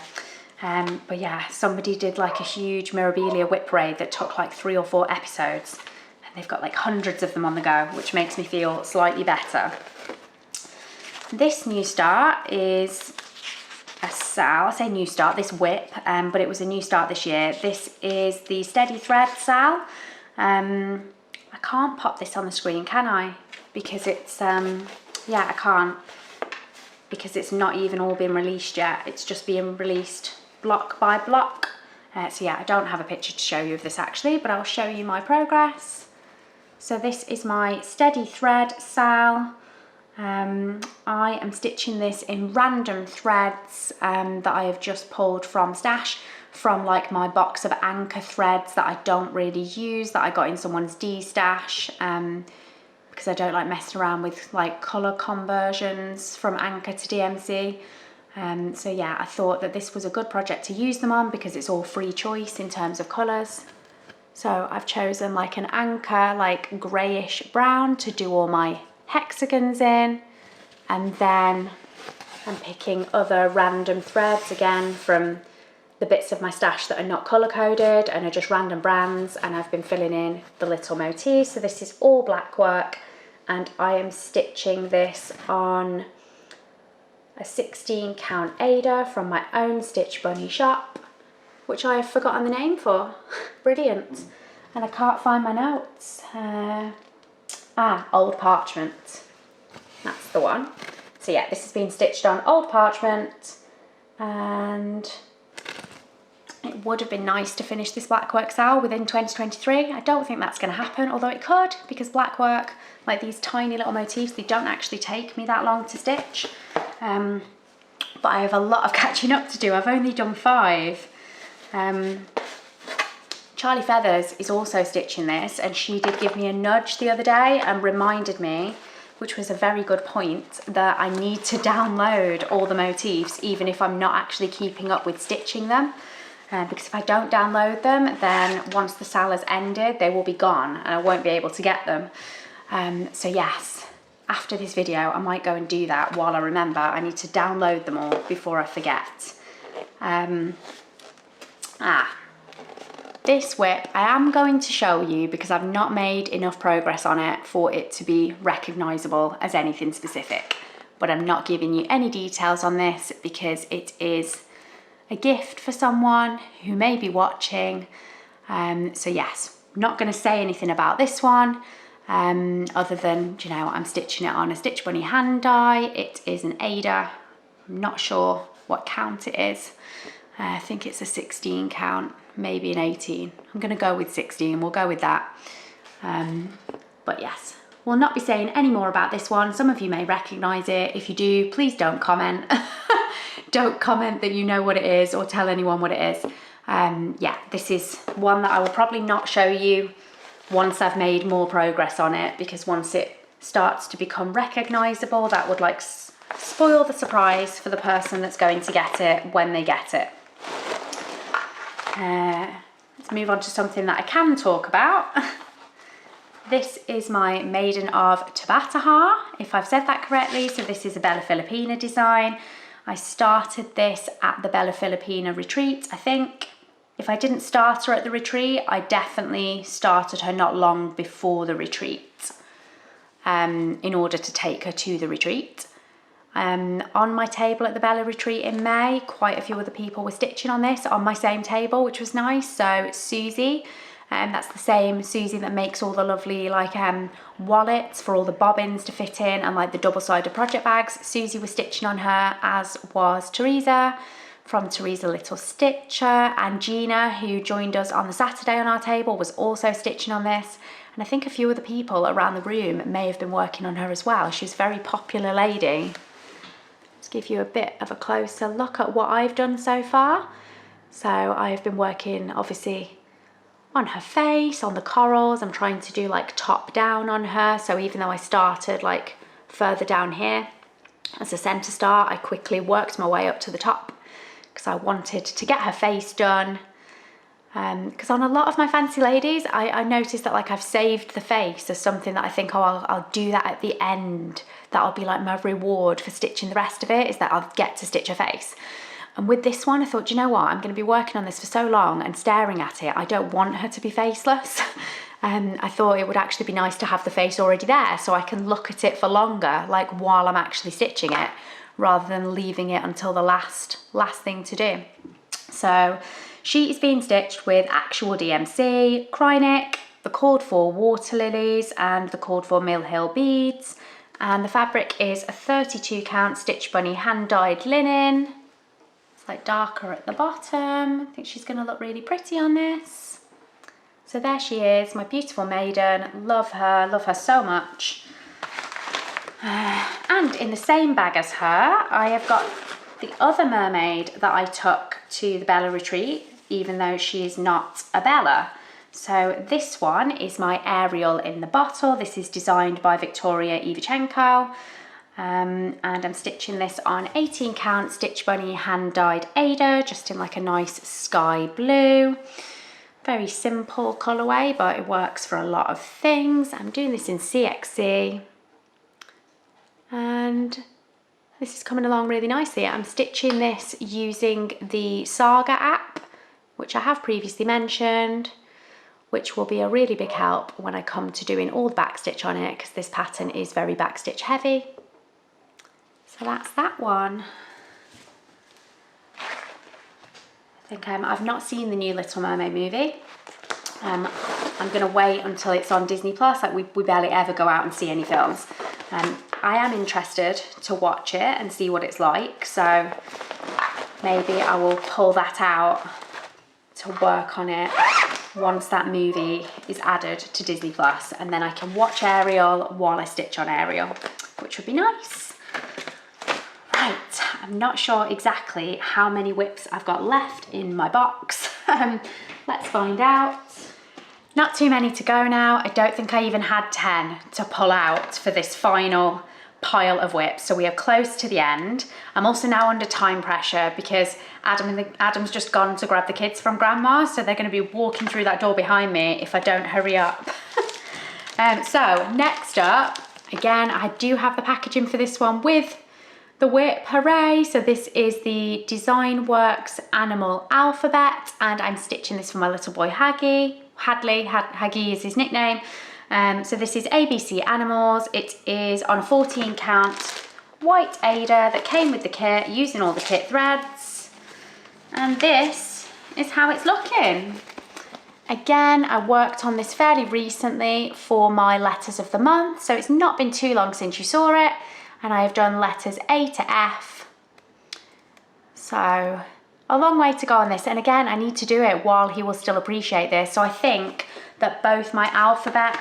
But yeah, somebody did like a huge Mirabelia WIP raid that took like 3 or 4 episodes, and they've got like hundreds of them on the go, which makes me feel slightly better. This new start is a sal. I say new start, this WIP, but it was a new start this year. This is the Steady Thread sal. I can't pop this on the screen, can I? Because it's, yeah, I can't. Because it's not even all been released yet. It's just being released block by block. So yeah, I don't have a picture to show you of this actually, but I'll show you my progress. So this is my Steady Thread sal. I am stitching this in random threads that I have just pulled from stash, from like my box of anchor threads that I don't really use, that I got in someone's D-stash, because I don't like messing around with like colour conversions from anchor to DMC. So yeah, I thought that this was a good project to use them on because it's all free choice in terms of colours. So I've chosen like an anchor, like greyish brown to do all my hexagons in, and then I'm picking other random threads again from the bits of my stash that are not colour coded and are just random brands, and I've been filling in the little motifs. So this is all black work, and I am stitching this on a 16 count Ada from my own Stitch Bunny shop, which I have forgotten the name for. Brilliant. And I can't find my notes. Old parchment. That's the one. So yeah, this has been stitched on old parchment, and it would have been nice to finish this black work sal within 2023. I don't think that's going to happen, although it could, because black work, like these tiny little motifs, they don't actually take me that long to stitch. But I have a lot of catching up to do. I've only done 5. Charlie Feathers is also stitching this, and she did give me a nudge the other day and reminded me, which was a very good point, that I need to download all the motifs even if I'm not actually keeping up with stitching them, because if I don't download them, then once the sal has ended they will be gone and I won't be able to get them. So yes, after this video I might go and do that while I remember. I need to download them all before I forget. This WIP I am going to show you because I've not made enough progress on it for it to be recognisable as anything specific. But I'm not giving you any details on this because it is a gift for someone who may be watching. So yes, I'm not going to say anything about this one other than, you know, I'm stitching it on a Stitch Bunny hand die. It is an Ada. I'm not sure what count it is. I think it's a 16 count, maybe an 18. I'm going to go with 16, we'll go with that. But yes, we'll not be saying any more about this one. Some of you may recognise it. If you do, please don't comment. Don't comment that you know what it is or tell anyone what it is. Yeah, this is one that I will probably not show you once I've made more progress on it, because once it starts to become recognisable, that would like spoil the surprise for the person that's going to get it when they get it. Let's move on to something that I can talk about. This is my Maiden of Tabataha, if I've said that correctly. So this is a Bella Filipina design. I started this at the Bella Filipina retreat, I think. If I didn't start her at the retreat, I definitely started her not long before the retreat, in order to take her to the retreat. On my table at the Bella retreat in May, quite a few other people were stitching on this on my same table, which was nice. So Susie, that's the same Susie that makes all the lovely like wallets for all the bobbins to fit in and like the double-sided project bags. Susie was stitching on her, as was Teresa from Teresa Little Stitcher, and Gina, who joined us on the Saturday on our table, was also stitching on this. And I think a few other people around the room may have been working on her as well. She's a very popular lady. Give you a bit of a closer look at what I've done so far. So I've been working obviously on her face, on the corals. I'm trying to do like top down on her. So even though I started like further down here as a center start, I quickly worked my way up to the top because I wanted to get her face done. Because on a lot of my fancy ladies, I noticed that like I've saved the face as something that I think, oh, I'll do that at the end. That'll be like my reward for stitching the rest of it, is that I'll get to stitch her face. And with this one, I thought, you know what, I'm going to be working on this for so long and staring at it. I don't want her to be faceless. I thought it would actually be nice to have the face already there so I can look at it for longer, like while I'm actually stitching it, rather than leaving it until the last thing to do. So she is being stitched with actual DMC, Krynic, the cord 4 water lilies and the cord 4 Mill Hill beads. And the fabric is a 32 count Stitch Bunny hand dyed linen. It's like darker at the bottom. I think she's gonna look really pretty on this. So there she is, my beautiful Maiden. Love her so much. And in the same bag as her, I have got the other mermaid that I took to the Bella retreat, even though she is not a Bella. So this one is my Ariel in the bottle. This is designed by Victoria Ivichenko. And I'm stitching this on 18 count Stitch Bunny hand dyed Ada, just in like a nice sky blue. Very simple colourway, but it works for a lot of things. I'm doing this in CXC. And this is coming along really nicely. I'm stitching this using the Saga app, which I have previously mentioned, which will be a really big help when I come to doing all the backstitch on it, because this pattern is very backstitch heavy. So that's that one. I think I've not seen the new Little Mermaid movie. I'm gonna wait until it's on Disney Plus. Like we barely ever go out and see any films. I am interested to watch it and see what it's like. So maybe I will pull that out to work on it once that movie is added to Disney Plus, and then I can watch Ariel while I stitch on Ariel, which would be nice. Right, I'm not sure exactly how many WIPs I've got left in my box. Let's find out. Not too many to go now. I don't think I even had 10 to pull out for this final pile of WIPs, so we are close to the end. I'm also now under time pressure because Adam's just gone to grab the kids from grandma, so they're going to be walking through that door behind me if I don't hurry up. So next up, again, I do have the packaging for this one with the WIP, hooray! So this is the Design Works Animal Alphabet, and I'm stitching this for my little boy Hadley. Haggy is his nickname. So this is ABC Animals. It is on a 14 count white Ada that came with the kit, using all the kit threads. And this is how it's looking. Again, I worked on this fairly recently for my letters of the month, so it's not been too long since you saw it. And I have done letters A to F. So a long way to go on this. And again, I need to do it while he will still appreciate this. So I think that both my alphabet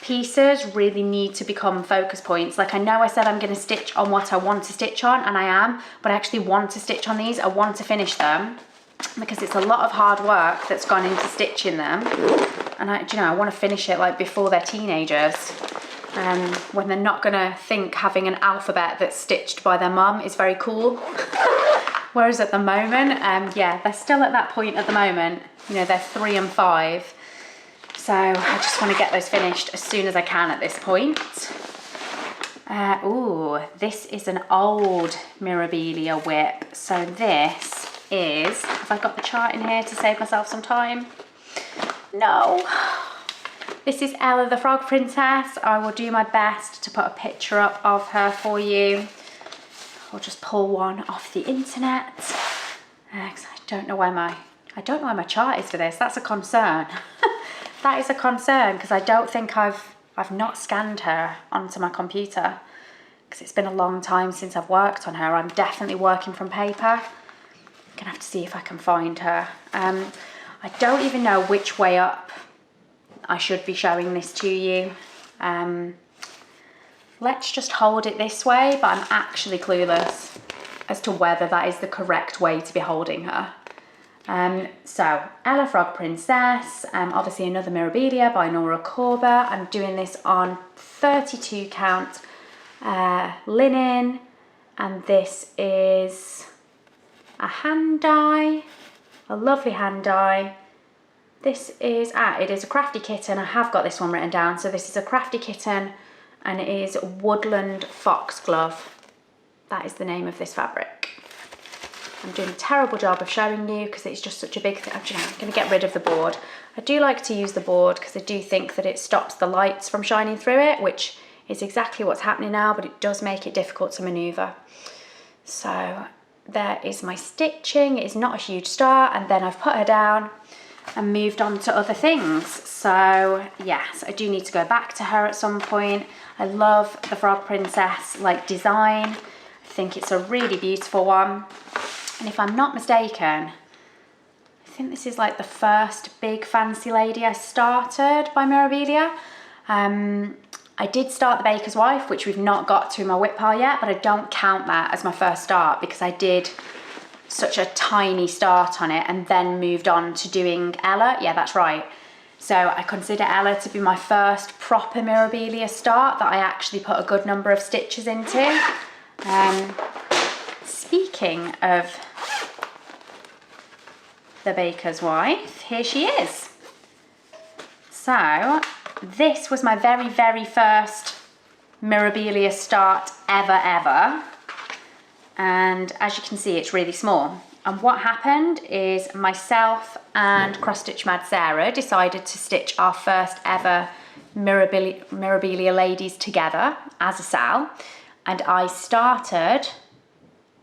pieces really need to become focus points. Like I know I said I'm going to stitch on what I want to stitch on, and I am, but I actually want to stitch on these. I want to finish them because it's a lot of hard work that's gone into stitching them. And I want to finish it like before they're teenagers. When they're not gonna think having an alphabet that's stitched by their mum is very cool. Whereas at the moment, yeah, they're still at that point at the moment. You know, they're 3 and 5. So I just want to get those finished as soon as I can at this point. Ooh, this is an old Mirabelia WIP. So this is, have I got the chart in here to save myself some time? No. This is Ella the Frog Princess. I will do my best to put a picture up of her for you. I'll just pull one off the internet. Because I don't know where my chart is for this. That's a concern. That is a concern because I don't think I've not scanned her onto my computer because it's been a long time since I've worked on her. I'm definitely working from paper. I'm gonna have to see if I can find her. I don't even know which way up I should be showing this to you. Let's just hold it this way, but I'm actually clueless as to whether that is the correct way to be holding her. So, Ella Frog Princess, obviously another Mirabelia by Nora Corber. I'm doing this on 32 count linen, and this is a hand dye, a lovely hand dye. This is, it is a Crafty Kitten. I have got this one written down. So this is a Crafty Kitten and it is Woodland Foxglove. That is the name of this fabric. I'm doing a terrible job of showing you because it's just such a big thing. I'm going to get rid of the board. I do like to use the board because I do think that it stops the lights from shining through it, which is exactly what's happening now, but it does make it difficult to maneuver. So there is my stitching. It's not a huge start, and then I've put her down and moved on to other things. So yes, I do need to go back to her at some point. I love the Frog Princess like design. I think it's a really beautiful one. And if I'm not mistaken, I think this is like the first big fancy lady I started by Mirabelia. I did start the Baker's Wife, which we've not got to in my WIP pile yet, but I don't count that as my first start because I did such a tiny start on it and then moved on to doing Ella. Yeah, that's right. So I consider Ella to be my first proper Mirabelia start that I actually put a good number of stitches into. Speaking of the Baker's Wife, here she is. So this was my very, very first Mirabelia start ever. And as you can see, it's really small. And what happened is myself and Cross Stitch Mad Sarah decided to stitch our first ever Mirabelia ladies together as a sal. And I started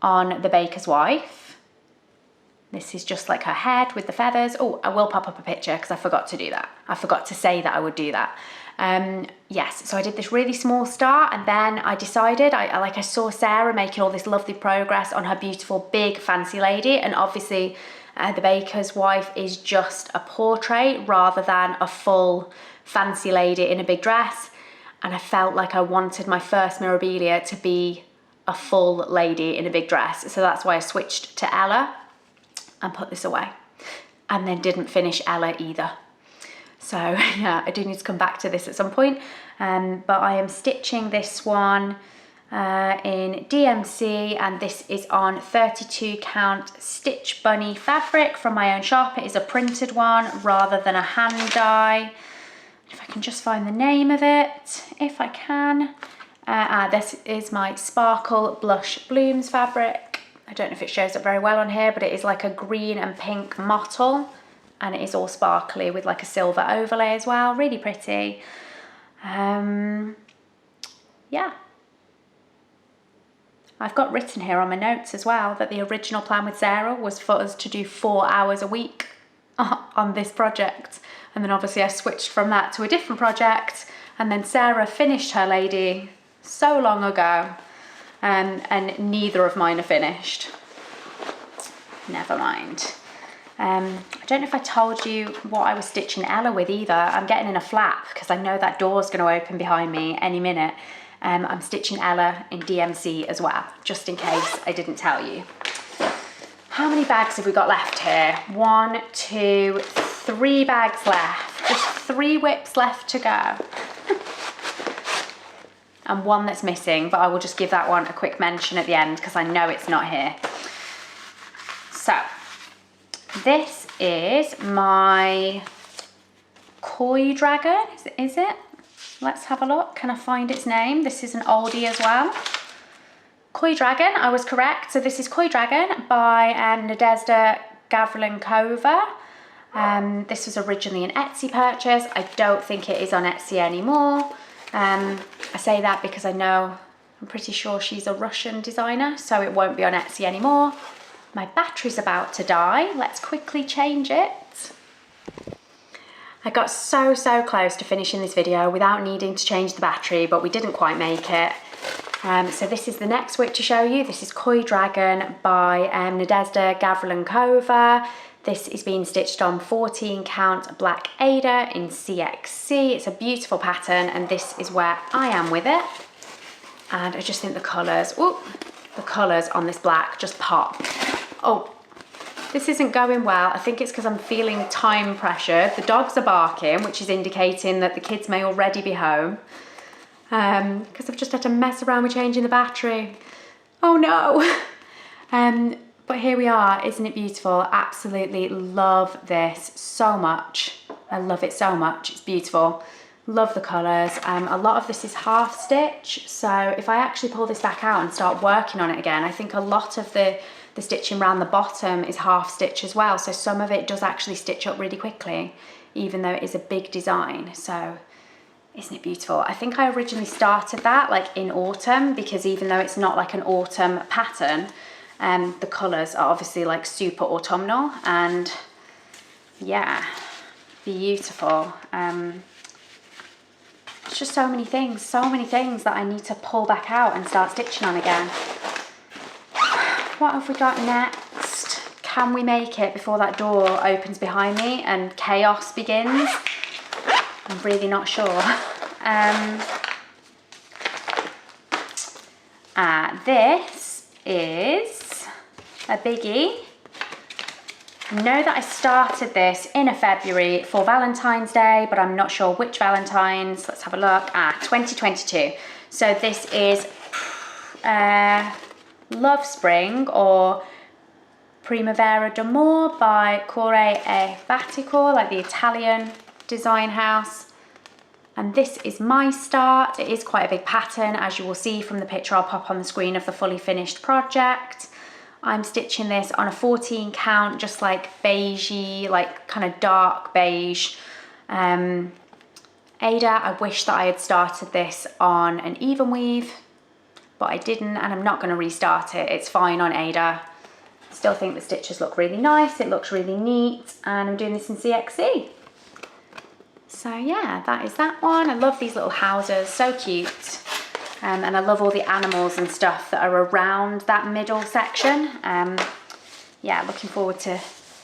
on the Baker's Wife. This is just like her head with the feathers. Oh, I will pop up a picture because I forgot to do that. I forgot to say that I would do that. Yes, so I did this really small start, and then I decided, I saw Sarah making all this lovely progress on her beautiful big fancy lady, and obviously the Baker's Wife is just a portrait rather than a full fancy lady in a big dress, and I felt like I wanted my first Mirabelia to be a full lady in a big dress, so that's why I switched to Ella and put this away, and then didn't finish Ella either. So yeah, I do need to come back to this at some point, but I am stitching this one in DMC, and this is on 32 count Stitch Bunny fabric from my own shop. It is a printed one rather than a hand dye. If I can just find the name of it, if I can. This is my Sparkle Blush Blooms fabric. I don't know if it shows up very well on here, but it is like a green and pink mottle. And it is all sparkly with like a silver overlay as well, really pretty. Yeah. I've got written here on my notes as well that the original plan with Sarah was for us to do 4 hours a week on this project. And then obviously I switched from that to a different project, and then Sarah finished her lady so long ago, and neither of mine are finished. Never mind. I don't know if I told you what I was stitching Ella with either. I'm getting in a flap because I know that door's going to open behind me any minute. I'm stitching Ella in DMC as well, just in case I didn't tell you. How many bags have we got left here? 1, 2, 3 bags left. Just 3 WIPs left to go. And one that's missing, but I will just give that one a quick mention at the end because I know it's not here. So this is my Koi Dragon, is it? Let's have a look. Can I find its name? This is an oldie as well. Koi Dragon, I was correct. So this is Koi Dragon by Nadezhda Gavrilenkova. This was originally an Etsy purchase. I don't think it is on Etsy anymore. I say that because I'm pretty sure she's a Russian designer, so it won't be on Etsy anymore. My battery's about to die. Let's quickly change it. I got so close to finishing this video without needing to change the battery, but we didn't quite make it. So this is the next WIP to show you. This is Koi Dragon by Nadezhda Gavrilenkova. This is being stitched on 14 count Black Ada in CXC. It's a beautiful pattern, and this is where I am with it. And I just think the colours on this black just pop. Oh, this isn't going well. I think it's because I'm feeling time pressure. The dogs are barking, which is indicating that the kids may already be home. Because I've just had to mess around with changing the battery. Oh no. But here we are. Isn't it beautiful? Absolutely love this so much. I love it so much. It's beautiful. Love the colours. A lot of this is half stitch, so if I actually pull this back out and start working on it again, I think a lot of the the stitching around the bottom is half stitch as well. So some of it does actually stitch up really quickly, even though it is a big design. So isn't it beautiful? I think I originally started that like in autumn, because even though it's not like an autumn pattern, the colours are obviously like super autumnal, and yeah, beautiful. It's just so many things that I need to pull back out and start stitching on again. What have we got next? Can we make it before that door opens behind me and chaos begins? I'm really not sure. This is a biggie. I know that I started this in a February for Valentine's Day, but I'm not sure which Valentine's. Let's have a look. 2022. So this is Love Spring or Primavera d'Amore by Core e Vatico, like the Italian design house. And this is my start. It is quite a big pattern, as you will see from the picture I'll pop on the screen of the fully finished project. I'm stitching this on a 14 count, just like beigey, like kind of dark beige. Ada, I wish that I had started this on an even weave, but I didn't, and I'm not going to restart it. It's fine on Ada. Still think the stitches look really nice. It looks really neat, and I'm doing this in CXC. So yeah, that is that one. I love these little houses, so cute. And I love all the animals and stuff that are around that middle section. Yeah, looking forward to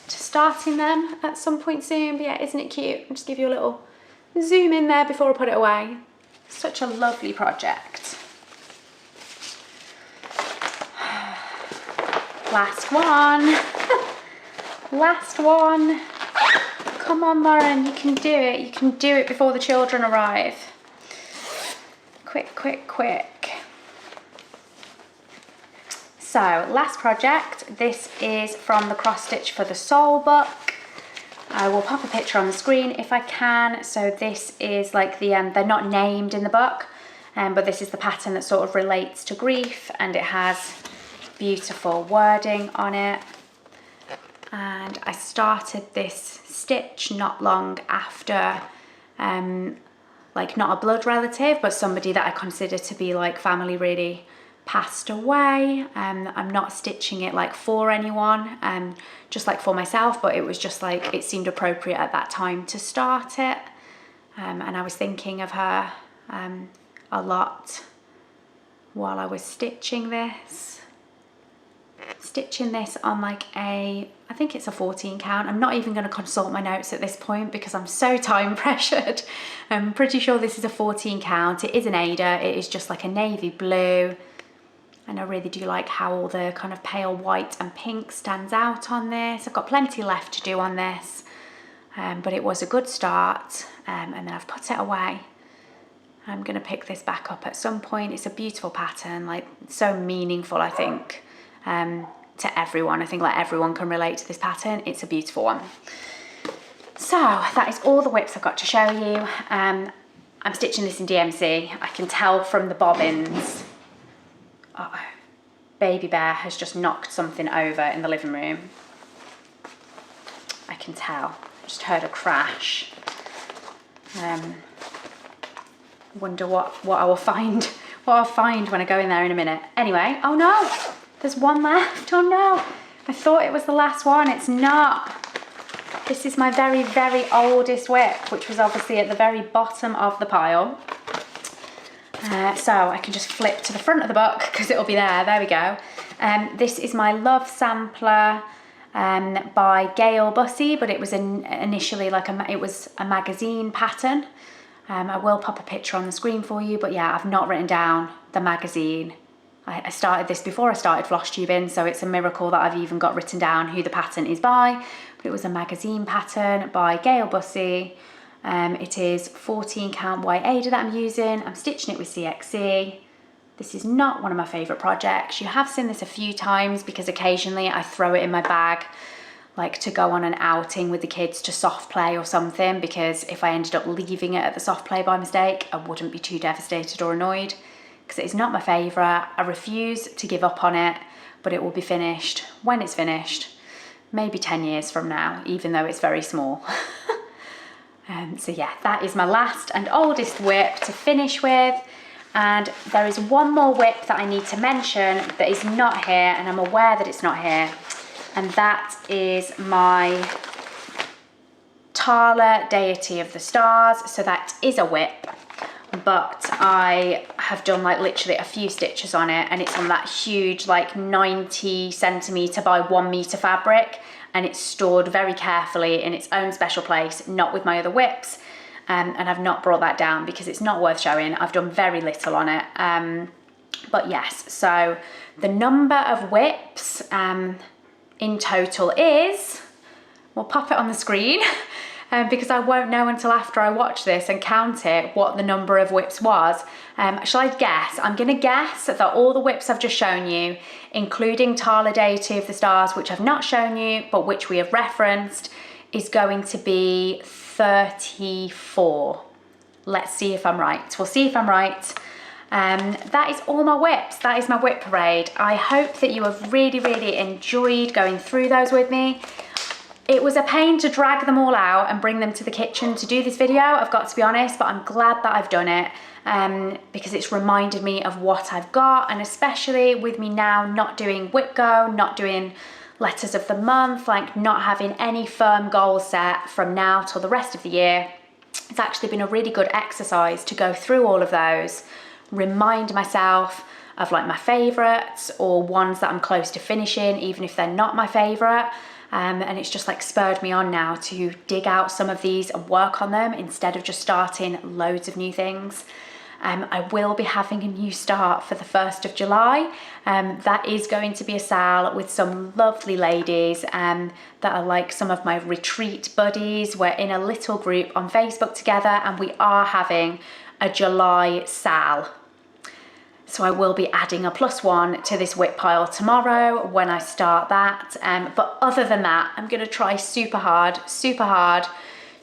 starting them at some point soon. But yeah, isn't it cute? I'll just give you a little zoom in there before I put it away. Such a lovely project. Last one. Last one. Come on, Lauren, you can do it. You can do it before the children arrive. Quick, quick, quick. So, last project. This is from the Cross Stitch for the Soul book. I will pop a picture on the screen if I can. So this is like the, they're not named in the book, but this is the pattern that sort of relates to grief, and it has beautiful wording on it. And I started this stitch not long after, like not a blood relative, but somebody that I consider to be like family really passed away. I'm not stitching it like for anyone, just like for myself, but it was just like, it seemed appropriate at that time to start it. And I was thinking of her a lot while I was stitching this. Stitching this on like I think it's a 14 count. I'm not even going to consult my notes at this point because I'm so time pressured. I'm pretty sure this is a 14 count. It is an Ada. It is just like a navy blue. And I really do like how all the kind of pale white and pink stands out on this. I've got plenty left to do on this, but it was a good start, and then I've put it away. I'm going to pick this back up at some point. It's a beautiful pattern, like so meaningful, I think. To everyone. I think like everyone can relate to this pattern. It's a beautiful one. So that is all the WIPs I've got to show you. I'm stitching this in DMC. I can tell from the bobbins. Uh-oh. Baby Bear has just knocked something over in the living room. I can tell. Just heard a crash. Wonder what I will find. What I'll find when I go in there in a minute. Anyway, oh no! There's one left. Oh no, I thought it was the last one. It's not. This is my very, very oldest WIP, which was obviously at the very bottom of the pile. So I can just flip to the front of the book because it'll be there. There we go. This is my Love Sampler by Gail Bussey, but it was initially like it was a magazine pattern. I will pop a picture on the screen for you, but yeah, I've not written down the magazine. I started this before I started Flosstubing, so it's a miracle that I've even got written down who the pattern is by. But it was a magazine pattern by Gail Bussey. It is 14 count white Ada that I'm using. I'm stitching it with CXC. This is not one of my favourite projects. You have seen this a few times because occasionally I throw it in my bag, like to go on an outing with the kids to soft play or something, because if I ended up leaving it at the soft play by mistake, I wouldn't be too devastated or annoyed. because it is not my favourite. I refuse to give up on it, but it will be finished when it's finished, maybe 10 years from now, even though it's very small. So yeah, that is my last and oldest WIP to finish with. And there is one more WIP that I need to mention that is not here, and I'm aware that it's not here, and that is my Tala Deity of the Stars. So that is a WIP, but I have done like literally a few stitches on it, and it's on that huge like 90 centimetre by 1 metre fabric, and it's stored very carefully in its own special place, not with my other WIPs. And I've not brought that down because it's not worth showing. I've done very little on it. But yes, so the number of WIPs in total is, we'll pop it on the screen because I won't know until after I watch this and count it what the number of WIPs was. Shall I guess? I'm going to guess that all the WIPs I've just shown you, including Tala Deity of the Stars, which I've not shown you, but which we have referenced, is going to be 34. Let's see if I'm right. We'll see if I'm right. That is all my WIPs. That is my WIP parade. I hope that you have really, really enjoyed going through those with me. It was a pain to drag them all out and bring them to the kitchen to do this video, I've got to be honest, but I'm glad that I've done it because it's reminded me of what I've got, and especially with me now not doing WIP Go, not doing letters of the month, like not having any firm goal set from now till the rest of the year. It's actually been a really good exercise to go through all of those, remind myself of like my favorites or ones that I'm close to finishing, even if they're not my favorite. And it's just like spurred me on now to dig out some of these and work on them instead of just starting loads of new things. I will be having a new start for the 1st of July. That is going to be a sale with some lovely ladies that are like some of my retreat buddies. We're in a little group on Facebook together, and we are having a July sale. So I will be adding a +1 to this WIP pile tomorrow when I start that. But other than that, I'm going to try super hard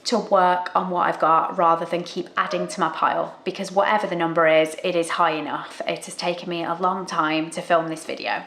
to work on what I've got rather than keep adding to my pile, because whatever the number is, it is high enough. It has taken me a long time to film this video.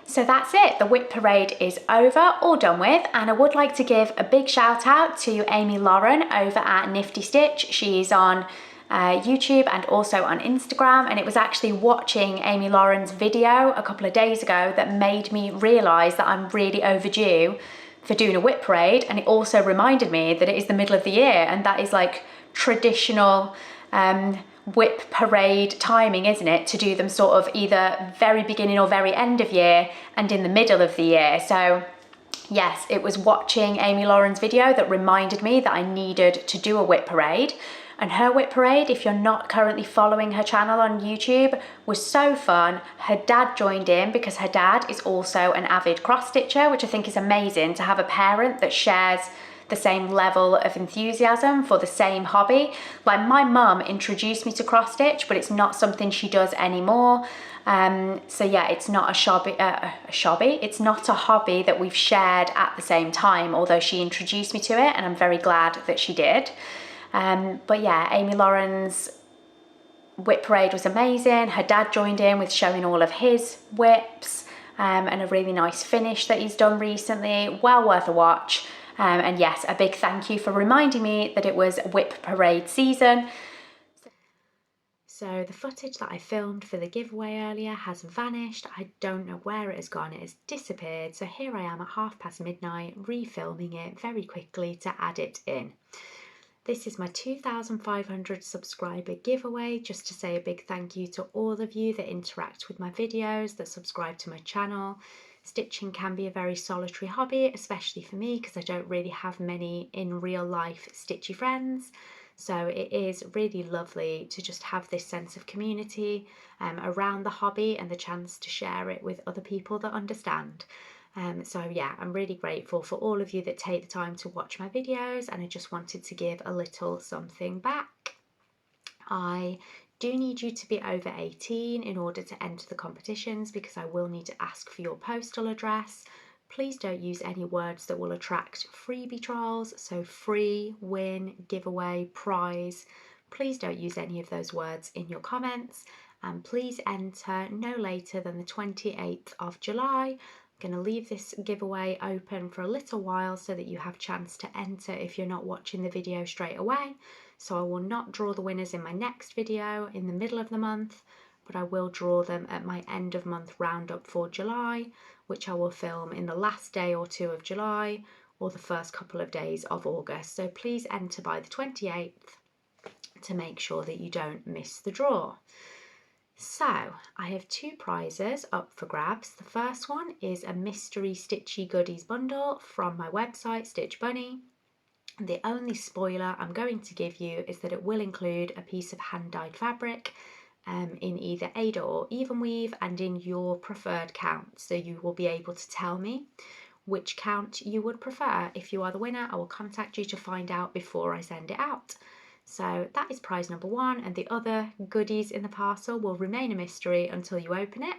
So that's it, the WIP parade is over, all done with, and I would like to give a big shout out to Amy Lauren over at Nifty Stitch. She's on YouTube and also on Instagram, and it was actually watching Amy Lauren's video a couple of days ago that made me realise that I'm really overdue for doing a WIP parade, and it also reminded me that it is the middle of the year, and that is like traditional WIP parade timing, isn't it, to do them sort of either very beginning or very end of year and in the middle of the year. So yes, it was watching Amy Lauren's video that reminded me that I needed to do a WIP parade. And her WIP parade, if you're not currently following her channel on YouTube, was so fun. Her dad joined in because her dad is also an avid cross stitcher, which I think is amazing to have a parent that shares the same level of enthusiasm for the same hobby. Like my mum introduced me to cross stitch, but it's not something she does anymore. So yeah, it's not it's not a hobby that we've shared at the same time, although she introduced me to it, and I'm very glad that she did. But yeah, Amy Lauren's WIP parade was amazing. Her dad joined in with showing all of his WIPs and a really nice finish that he's done recently. Well worth a watch. And yes, a big thank you for reminding me that it was WIP parade season. So the footage that I filmed for the giveaway earlier has vanished. I don't know where it has gone. It has disappeared. So here I am at midnight, refilming it very quickly to add it in. This is my 2,500 subscriber giveaway, just to say a big thank you to all of you that interact with my videos, that subscribe to my channel. Stitching can be a very solitary hobby, especially for me, because I don't really have many in real life stitchy friends. So it is really lovely to just have this sense of community around the hobby and the chance to share it with other people that understand. So yeah, I'm really grateful for all of you that take the time to watch my videos, and I just wanted to give a little something back. I do need you to be over 18 in order to enter the competitions, because I will need to ask for your postal address. Please don't use any words that will attract freebie trolls, so free, win, giveaway, prize. Please don't use any of those words in your comments, and please enter no later than the 28th of July. I'm going to leave this giveaway open for a little while so that you have a chance to enter if you're not watching the video straight away. So I will not draw the winners in my next video in the middle of the month, but I will draw them at my end of month roundup for July, which I will film in the last day or two of July or the first couple of days of August. So please enter by the 28th to make sure that you don't miss the draw. So I have 2 prizes up for grabs. The first one is a mystery stitchy goodies bundle from my website Stitch Bunny. The only spoiler I'm going to give you is that it will include a piece of hand-dyed fabric in either Ada or Even Weave and in your preferred count. So you will be able to tell me which count you would prefer. If you are the winner, I will contact you to find out before I send it out. So that is prize number 1, and the other goodies in the parcel will remain a mystery until you open it.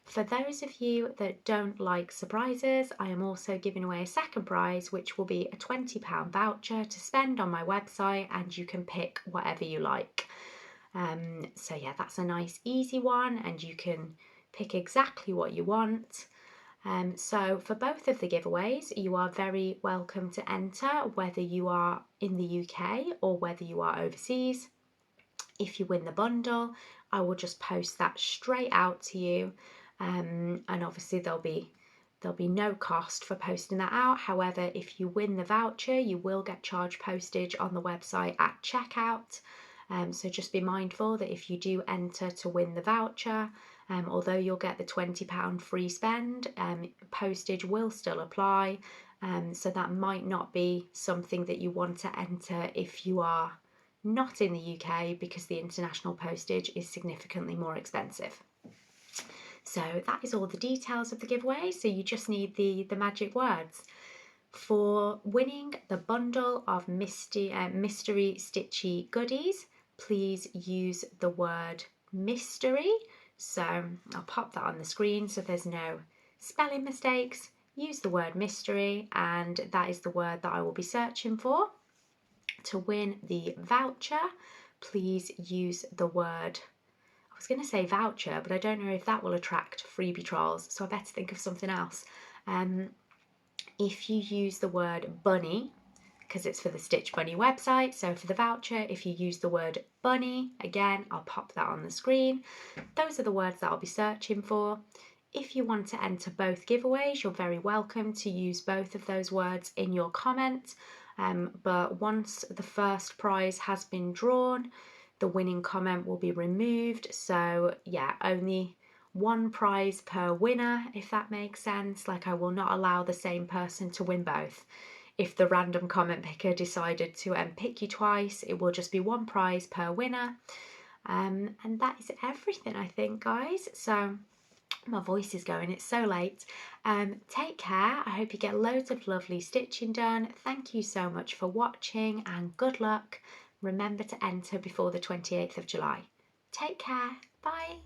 For those of you that don't like surprises, I am also giving away a second prize, which will be a £20 voucher to spend on my website, and you can pick whatever you like. So yeah, that's a nice easy one, and you can pick exactly what you want. So for both of the giveaways, you are very welcome to enter, whether you are in the UK or whether you are overseas. If you win the bundle, I will just post that straight out to you, and obviously there'll be no cost for posting that out. However, if you win the voucher, you will get charged postage on the website at checkout. So just be mindful that if you do enter to win the voucher, although you'll get the £20 free spend, postage will still apply. So that might not be something that you want to enter if you are not in the UK, because the international postage is significantly more expensive. So that is all the details of the giveaway. So you just need the magic words. For winning the bundle of mystery stitchy goodies, please use the word mystery. So I'll pop that on the screen so there's no spelling mistakes. Use the word mystery, and that is the word that I will be searching for. To win the voucher, please use the word, I was going to say voucher, but I don't know if that will attract freebie trolls, so I better think of something else. If you use the word bunny, because it's for the Stitch Bunny website, so for the voucher, if you use the word bunny, again, I'll pop that on the screen. Those are the words that I'll be searching for. If you want to enter both giveaways, you're very welcome to use both of those words in your comment. But once the first prize has been drawn, the winning comment will be removed. So yeah, only one prize per winner, if that makes sense. Like, I will not allow the same person to win both. If the random comment picker decided to pick you twice, it will just be one prize per winner. And that is everything, I think, guys. So my voice is going, it's so late. Take care. I hope you get loads of lovely stitching done. Thank you so much for watching, and good luck. Remember to enter before the 28th of July. Take care. Bye.